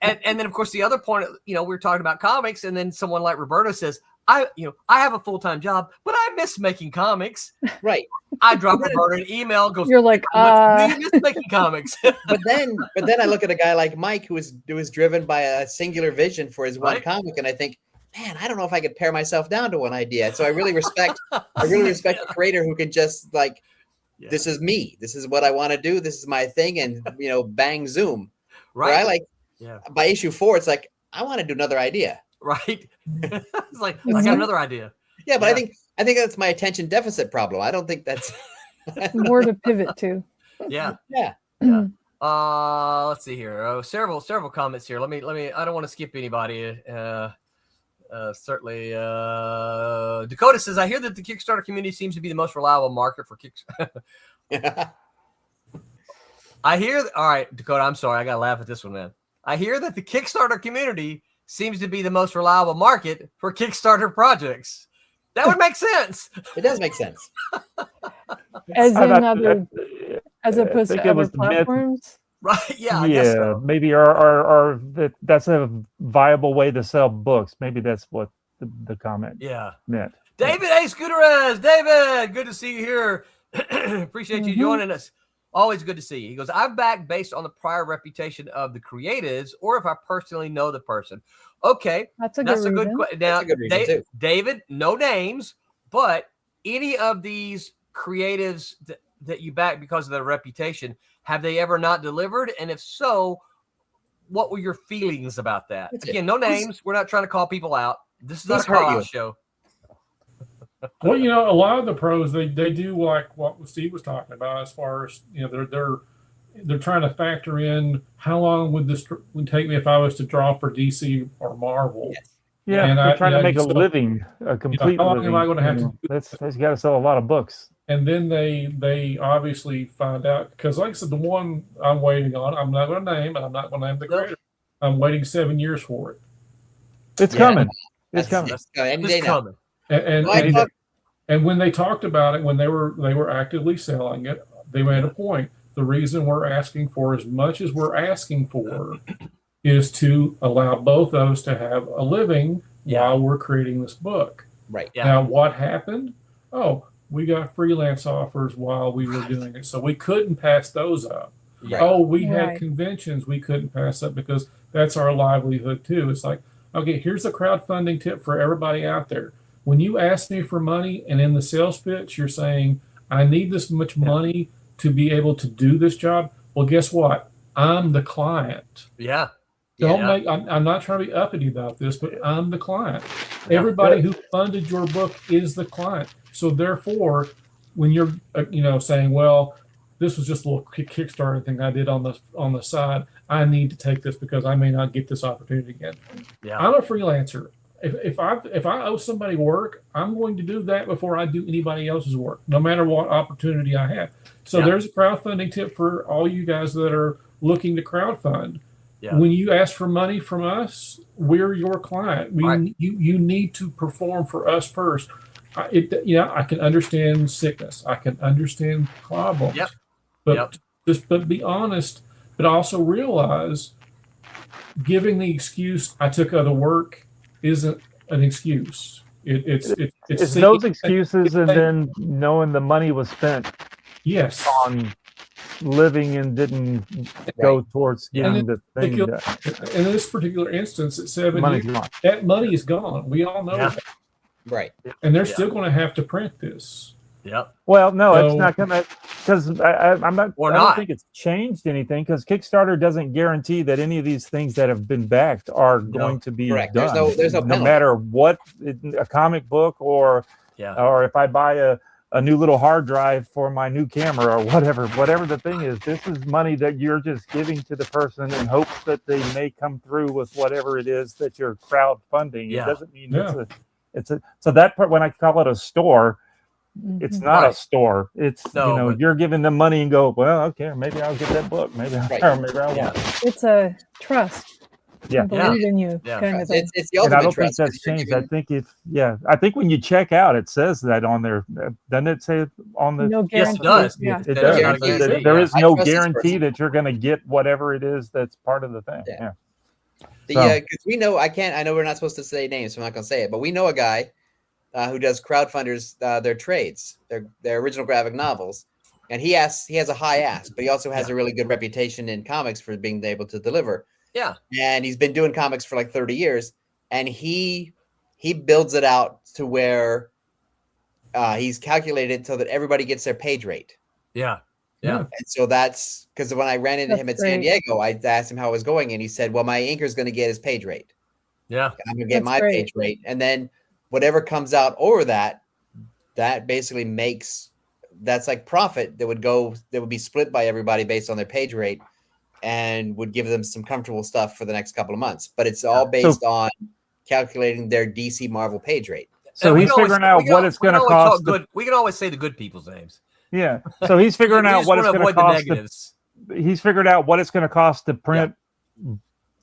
And then, of course, the other point, you know, we were talking about comics, and then someone like Roberto says, I have a full-time job, but I miss making comics. Right. I drop Roberto an email, goes, you're like, I miss making comics. But then I look at a guy like Mike who is driven by a singular vision for his one comic, and I think, man, I don't know if I could pare myself down to one idea. So I really respect a creator who can just like, this is me. This is what I want to do. This is my thing. And, you know, bang, zoom. Right. Where I like, by issue 4, it's like, I want to do another idea. Right. It's like, I got another idea. Yeah, but I think that's my attention deficit problem. I don't think that's more to pivot to. Yeah. Yeah. Let's see here. Several comments here. Let me, I don't want to skip anybody. Certainly, Dakota says, I hear that the Kickstarter community seems to be the most reliable market for Kickstarter. All right, Dakota, I'm sorry. I got to laugh at this one, man. I hear that the Kickstarter community seems to be the most reliable market for Kickstarter projects. That would make sense. It does make sense. As in other, as opposed to other platforms? Right. Yeah. I guess so. Maybe or that's a viable way to sell books. Maybe that's what the comment meant. David A. Scooterez. David, good to see you here. Appreciate you joining us. Always good to see you. He goes, I'm back based on the prior reputation of the creatives or if I personally know the person. Okay. That's a good question. Now, David, no names, but any of these creatives that you back because of their reputation, have they ever not delivered? And if so, what were your feelings about that? Again, no names. We're not trying to call people out. This is not a call-out show. Well, a lot of the pros they do like what Steve was talking about as far as they're trying to factor in how long would this take me if I was to draw for DC or Marvel. Yes. Yeah, and they're trying to make a living, a complete how long living. am I going to have to do that's got to sell a lot of books. And then they obviously find out, because like I said, the one I'm waiting on, I'm not going to name, and I'm not going to name the creator. I'm waiting 7 years for it. It's coming. It's coming. It's coming. And when they talked about it, when they were actively selling it, they made a point. The reason we're asking for as much as we're asking for is to allow both of us to have a living while we're creating this book. Right. Yeah. Now, what happened? Oh, we got freelance offers while we were doing it, so we couldn't pass those up. Right. Oh, we had conventions we couldn't pass up because that's our livelihood too. It's like, okay, here's a crowdfunding tip for everybody out there. When you ask me for money and in the sales pitch, you're saying, I need this much money to be able to do this job. Well, guess what? I'm the client. Yeah. I'm not trying to be uppity about this, but I'm the client. Everybody who funded your book is the client. So therefore, when you're, saying, well, this was just a little Kickstarter thing I did on the side, I need to take this because I may not get this opportunity again. Yeah. I'm a freelancer. If I owe somebody work, I'm going to do that before I do anybody else's work, no matter what opportunity I have. So there's a crowdfunding tip for all you guys that are looking to crowdfund. Yeah. When you ask for money from us, we're your client. You need to perform for us first. I can understand sickness. I can understand problems. Yep. But but be honest. But also realize, giving the excuse I took other work isn't an excuse. It's those excuses, and then knowing the money was spent. Yes. On living and didn't go towards getting the thing done. In this particular instance, at 7 years, that money is gone. We all know that. Right. And they're still going to have to print this. Yep. Well, no, it's not going to, because I'm not. I don't think it's changed anything, because Kickstarter doesn't guarantee that any of these things that have been backed are going to be done. There's no matter what, a comic book or if I buy a new little hard drive for my new camera or whatever the thing is, this is money that you're just giving to the person in hopes that they may come through with whatever it is that you're crowdfunding. It doesn't mean so that part, when I call it a store, it's not a store. It's you're giving them money and go, well, okay, maybe I'll get that book. Maybe I won't. It's a trust. I believe in you, kind of thing. It's the ultimate I don't trust. think that's changed. I think when you check out, it says that on there. Doesn't it say on the? No yes, it does. Yeah. It does. There is no guarantee that you're going to get whatever it is that's part of the thing. Yeah. Because we know, I know we're not supposed to say names, so I'm not going to say it, but we know a guy who does Crowdfunders, their trades, their original graphic novels, and he has a high ask, but he also has a really good reputation in comics for being able to deliver. Yeah. And he's been doing comics for like 30 years, and he builds it out to where he's calculated so that everybody gets their page rate. Yeah. Yeah. And so that's because when I ran into him at San Diego, I asked him how it was going, and he said, well, my inker's going to get his page rate. Yeah. I'm going to get my page rate. And then whatever comes out over that basically that's like profit that would be split by everybody based on their page rate, and would give them some comfortable stuff for the next couple of months. But it's all based on calculating their DC Marvel page rate. So he's figuring out what it's going to cost. We can always say the good people's names. Yeah. So he's figuring out what it's going to cost. He's figured out what it's going to cost to print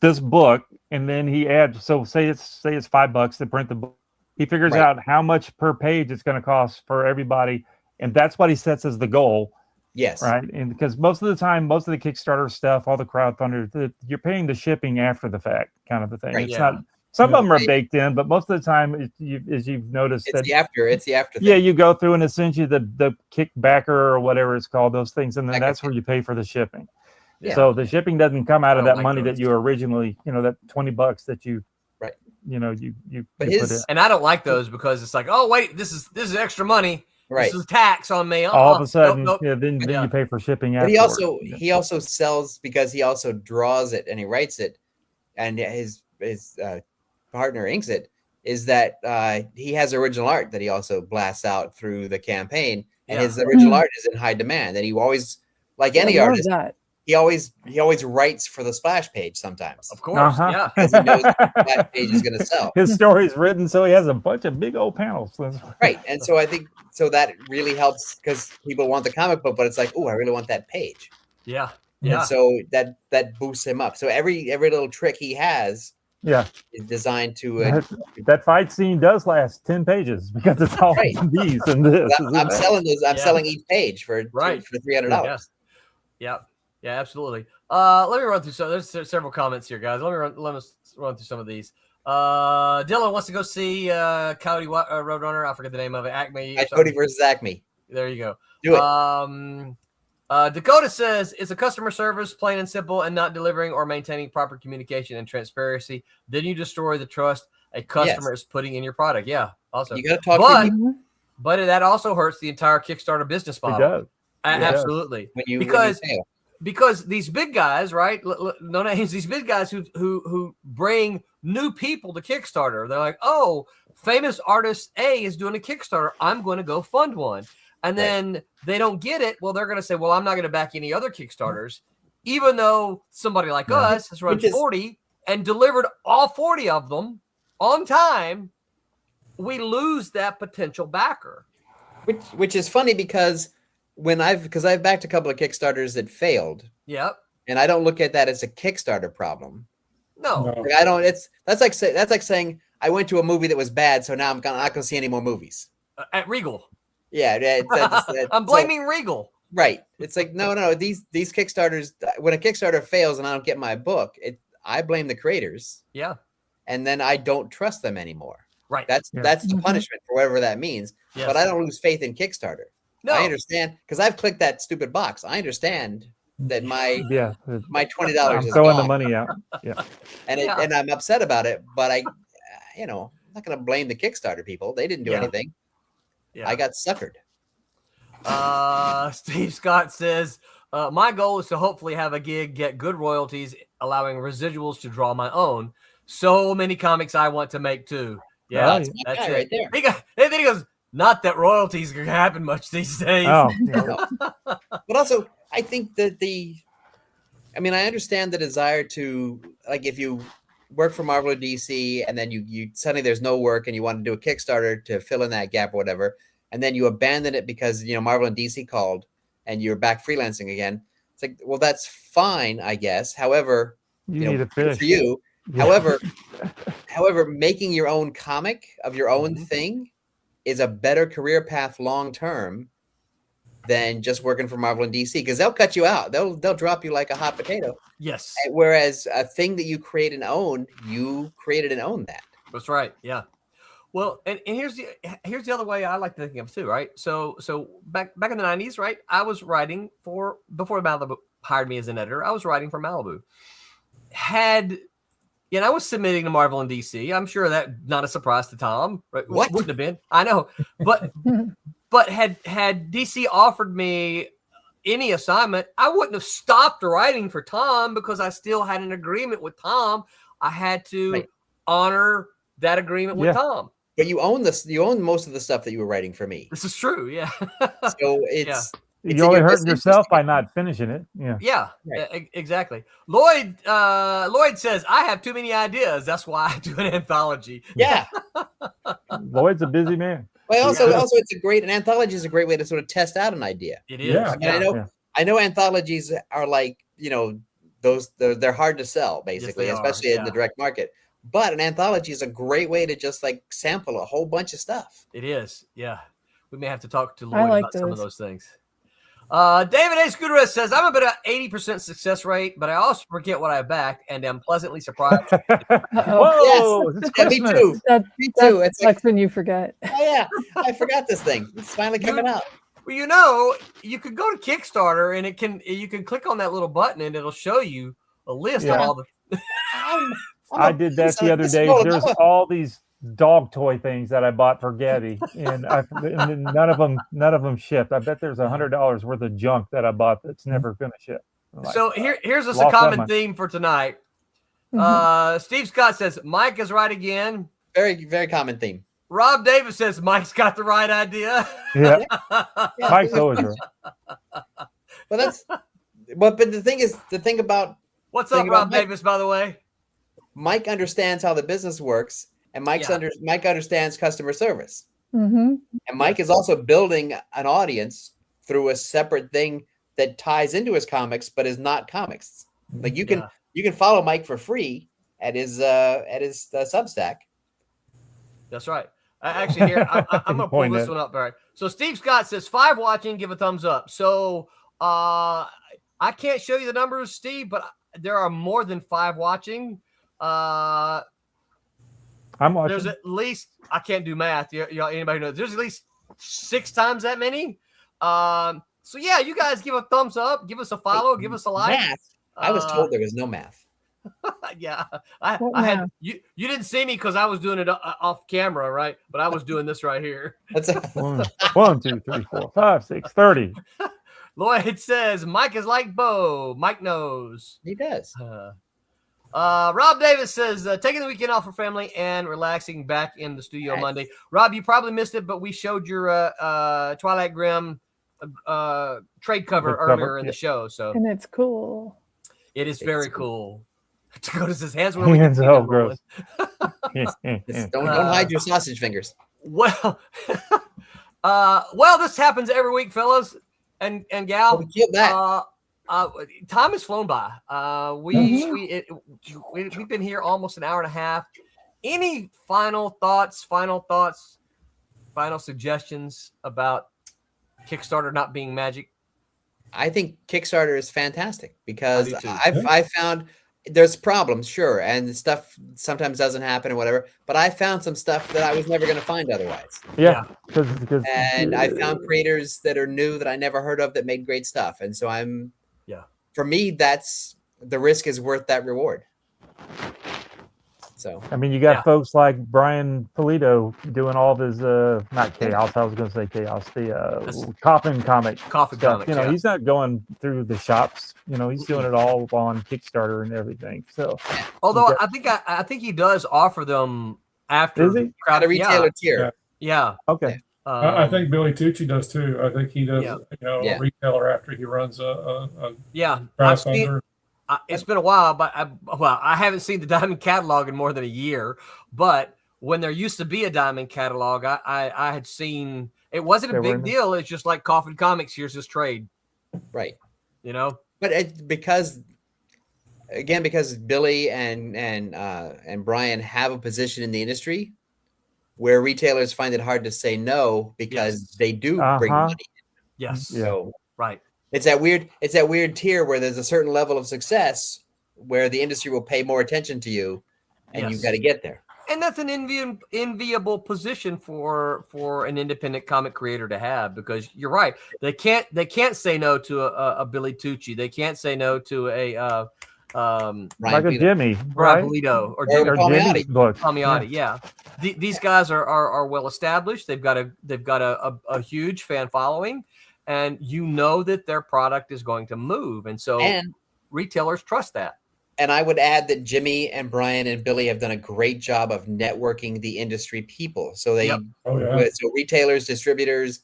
this book, and then he adds. So say it's $5 to print the book. He figures out how much per page it's going to cost for everybody, and that's what he sets as the goal. Yes. Right. And because most of the time, most of the Kickstarter stuff, all the crowdfunders, you're paying the shipping after the fact kind of a thing. Right. It's not, some of them are baked in, but most of the time, as you've noticed, it's the after thing. Yeah, you go through and essentially the kickbacker or whatever it's called, those things, and then that's where you pay for the shipping. Yeah. So the shipping doesn't come out of that money that you originally, that $20 that you, you put in. And I don't like those because it's like, oh wait, this is extra money. Right. This is tax on me. All of a sudden, then you pay for shipping. But he also sells because he also draws it and he writes it, and his partner inks it. Is that he has original art that he also blasts out through the campaign, and his original art is in high demand. And he always, like any artist, he always writes for the splash page sometimes. Of course, because he knows the splash page is going to sell. His story's written, so he has a bunch of big old panels. Right, and so I think that really helps because people want the comic book, but it's like, oh, I really want that page. Yeah. And so that boosts him up. So every little trick he has, is designed to. That fight scene does last 10 pages because it's all these and this. I'm selling those. I'm selling each page for $300. Yeah, absolutely. Let me run through some. There's several comments here, guys. Let us run through some of these. Dylan wants to go see Coyote Roadrunner. I forget the name of it. Acme. Coyote versus Acme. There you go. Do it. Dakota says it's a customer service, plain and simple, and not delivering or maintaining proper communication and transparency. Then you destroy the trust a customer is putting in your product. Yeah, also you got to talk to people. But that also hurts the entire Kickstarter business model. It does. Absolutely. Because these big guys, right? No names. These big guys who bring new people to Kickstarter. They're like, oh, famous artist A is doing a Kickstarter. I'm going to go fund one. And then they don't get it. Well, they're going to say, well, I'm not going to back any other Kickstarters, even though somebody like us has run 40 and delivered all 40 of them on time. We lose that potential backer. Which is funny because I've backed a couple of Kickstarters that failed. Yep. And I don't look at that as a Kickstarter problem. No. Like, I don't. That's like saying I went to a movie that was bad, so now I'm not going to see any more movies. At Regal. Yeah, I'm blaming Regal. Right. It's like no. These Kickstarters. When a Kickstarter fails and I don't get my book, I blame the creators. Yeah. And then I don't trust them anymore. Right. That's the punishment for whatever that means. Yes. But I don't lose faith in Kickstarter. No. I understand because I've clicked that stupid box. I understand that my $20 I'm is throwing gone. the money out. Yeah. And I'm upset about it, but I'm not going to blame the Kickstarter people. They didn't do anything. Yeah. I got suckered. Steve Scott says, my goal is to hopefully have a gig, get good royalties, allowing residuals to draw my own. So many comics I want to make too. Yeah, that's it. Right there. And then he goes, not that royalties can happen much these days. Oh, but also, I think that I understand the desire to, like, if you work for Marvel or DC and then you suddenly there's no work and you want to do a Kickstarter to fill in that gap or whatever, and then you abandon it because Marvel and DC called and you're back freelancing again. It's like, well, that's fine, I guess. However, you need a fish for you. Yeah. However, making your own comic of your own thing is a better career path long term than just working for Marvel and DC, because they'll cut you out. They'll drop you like a hot potato. Yes. Whereas a thing that you create and own, you created and owned that. That's right. Yeah. Well, and here's the other way I like to think of it too, right? So back in the 90s, right? I was writing before Malibu hired me as an editor, I was writing for Malibu. I was submitting to Marvel and DC. I'm sure that not a surprise to Tom. Right? What? Wouldn't have been. I know. But had DC offered me any assignment, I wouldn't have stopped writing for Tom because I still had an agreement with Tom. I had to honor that agreement with Tom. But you own this. You own most of the stuff that you were writing for me. This is true. Yeah. So it's. You're only hurting yourself by not finishing it. Yeah, right. Exactly. Lloyd says, I have too many ideas. That's why I do an anthology. Yeah. Lloyd's a busy man. Well, also an anthology is a great way to sort of test out an idea. It is. Yeah. I know anthologies are like, they're hard to sell basically, yes, especially in the direct market. But an anthology is a great way to just like sample a whole bunch of stuff. It is. Yeah. we may have to talk to Lloyd about some of those. those things. David A. Scudero says, I'm about 80% success rate, but I also forget what I backed and am pleasantly surprised. Whoa, yes. Me too. Me too. It's like when you forget. Oh, yeah. I forgot this thing. It's finally coming out. Well, you could go to Kickstarter and you can click on that little button and it'll show you a list of all the. I did that the other day. There's all these dog toy things that I bought for Gabby, and none of them shipped. I bet there's $100 worth of junk that I bought that's never going to ship. So here's just a common theme for tonight. Steve Scott says Mike is right again. Very, very common theme. Rob Davis says Mike's got the right idea. Yeah, Mike's always right. But the thing about what's up, Rob Davis? By the way, Mike understands how the business works. And Mike understands customer service. And Mike is also building an audience through a separate thing that ties into his comics, but is not comics. Like you can follow Mike for free at his Substack. That's right. Actually, here I'm gonna pull this one up. All right. So Steve Scott says 5 watching, give a thumbs up. So I can't show you the numbers, Steve, but there are more than 5 watching. I'm watching. There's at least, I can't do math. Anybody know? There's at least 6 times that many. So yeah, you guys give a thumbs up, give us a follow, give us a like. Math. I was told there was no math. Yeah, I had you didn't see me because I was doing it off camera, right? But I was doing this right here. That's 1, 2, 3, 4, 5, 6, 30. Lloyd says Mike is like Bo. Mike knows. He does. Rob Davis says taking the weekend off for family and relaxing back in the studio Monday. Rob, you probably missed it, but we showed your Twilight Grim trade cover earlier in the show. So and it's cool. It is very cool. Dakota says hands gross. Don't hide your sausage fingers. Well, this happens every week, fellas and gal. Time has flown by. We've been here almost an hour and a half. Any final thoughts, final suggestions about Kickstarter not being magic? I think Kickstarter is fantastic because I found there's problems, sure, and stuff sometimes doesn't happen or whatever, but I found some stuff that I was never going to find otherwise. Yeah. And I found creators that are new that I never heard of that made great stuff. And so for me, that's the risk is worth that reward. So I mean, you got folks like Brian Polito doing all of his not chaos. I was going to say chaos. The coffin comics. You know, he's not going through the shops. You know, he's doing it all on Kickstarter and everything. So, although I think he does offer them after. Is he? At a retailer tier. Yeah. Okay. I think Billy Tucci does too. I think he does. A retailer after he runs a crowdfunder. It's been a while, but I haven't seen the Diamond catalog in more than a year. But when there used to be a Diamond catalog, I had seen it wasn't a big deal. It's just like Coffin Comics. Here's this trade, right? You know, but because Billy and Brian have a position in the industry where retailers find it hard to say no because they do bring money. Yes. So right. It's that weird tier where there's a certain level of success where the industry will pay more attention to you, and you've got to get there. And that's an enviable position for an independent comic creator to have, because you're right. They can't say no to a Billy Tucci. They can't say no to a like a Jimmy, Brian Polito or Jimmy Palmiotti. Yeah, these guys are well established. They've got a huge fan following. And you know that their product is going to move. And so retailers trust that. And I would add that Jimmy and Brian and Billy have done a great job of networking the industry people. So so retailers, distributors,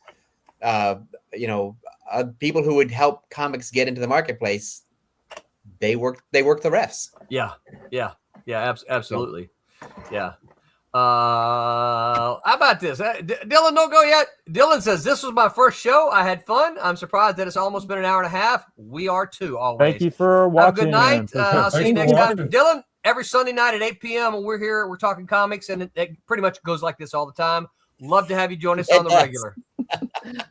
people who would help comics get into the marketplace, they work the refs. Yeah, absolutely. Yeah. How about this? Dylan, don't go yet. Dylan says, this was my first show. I had fun. I'm surprised that it's almost been an hour and a half. We are too, always. Thank you for watching. Have a good night. I'll see you next time. Dylan, every Sunday night at 8 p.m. when we're here, we're talking comics, and it pretty much goes like this all the time. Love to have you join us on the regular.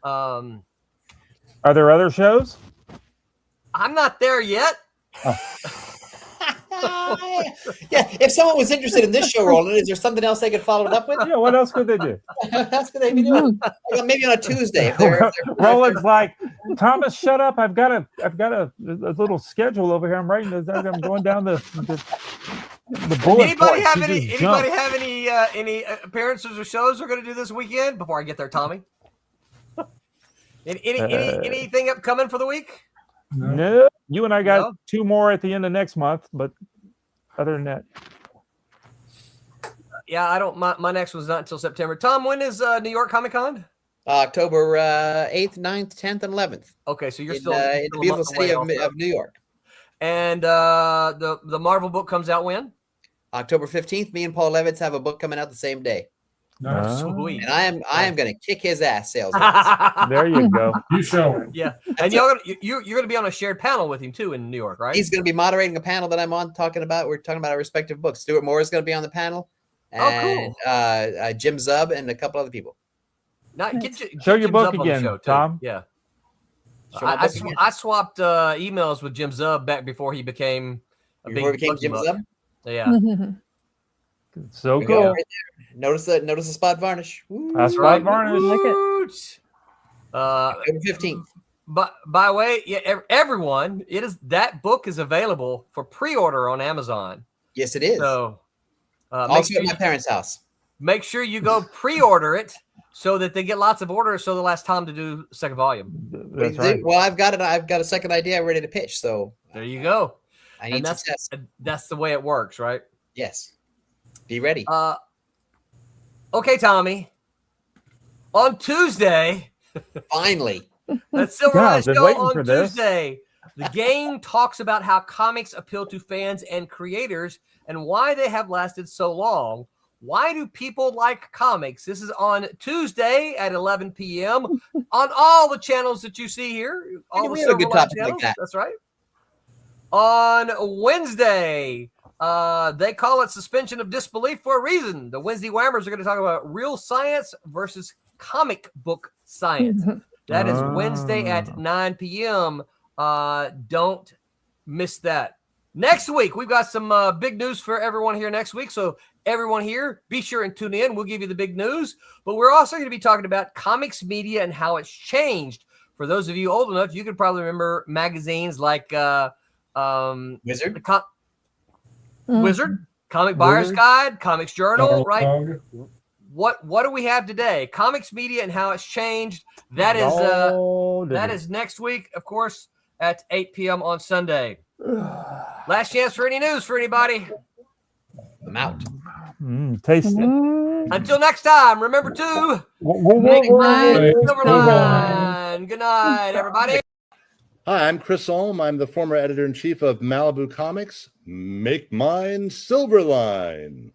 Are there other shows? I'm not there yet. Yeah, if someone was interested in this show, Roland, is there something else they could follow it up with? Yeah, what else could they do? That's what they be doing. Maybe on a Tuesday. If they're Roland's like, Thomas, shut up! I've got a little schedule over here. I'm writing this. I'm going down the bullet. Anybody have any appearances or shows we're going to do this weekend before I get there, Tommy? Anything upcoming for the week? No. You and I got 2 more at the end of next month, but other than that, yeah, I don't. My next one's not until September. Tom, when is New York Comic Con? October 8th, 9th, 10th, and 11th. Okay, so you're in the beautiful city of New York. And the Marvel book comes out when? October 15th. Me and Paul Levitz have a book coming out the same day. Nice. Sweet. And I am going to kick his ass, sales. there you go. You show him. Yeah, and you're going to be on a shared panel with him too in New York, right? He's going to be moderating a panel that I'm on talking about. We're talking about our respective books. Stuart Moore is going to be on the panel. And, cool. Jim Zub and a couple other people. Show your book again, Tom. Yeah. I swapped emails with Jim Zub back before he became Jim Zub. Yeah. So cool. Right notice the spot varnish. That's spot varnish. Look October 15th. But by the way, everyone, that book is available for pre-order on Amazon. Yes, it is. So also at my parents' house. Make sure you go pre-order it so that they get lots of orders so they'll ask Tom to do second volume. That's right. Well, I've got a second idea ready to pitch. So there you go. I need success. That's the way it works, right? Yes. Be ready. Okay, Tommy. On Tuesday, finally, that Silverline show on Tuesday, the game talks about how comics appeal to fans and creators and why they have lasted so long. Why do people like comics? This is on Tuesday at 11 p.m. on all the channels that you see here. All the Silverline channels. Like that. That's right. On Wednesday, they call it suspension of disbelief for a reason. The Wednesday Whammers are going to talk about real science versus comic book science. That is Wednesday at 9 p.m. Don't miss that. Next week, we've got some big news for everyone here next week. So everyone here, be sure and tune in. We'll give you the big news. But we're also going to be talking about comics media and how it's changed. For those of you old enough, you could probably remember magazines like Wizard. Wizard, Comic Buyer's Guide, Comics Journal, right? What do we have today? Comics media and how it's changed. That is next week, of course, at 8 p.m. on Sunday. Last chance for any news for anybody. I'm out. Taste it. Until next time, remember to make mine Silverline. Good night, everybody. Hi, I'm Chris Ulm. I'm the former editor-in-chief of Malibu Comics. Make mine Silverline.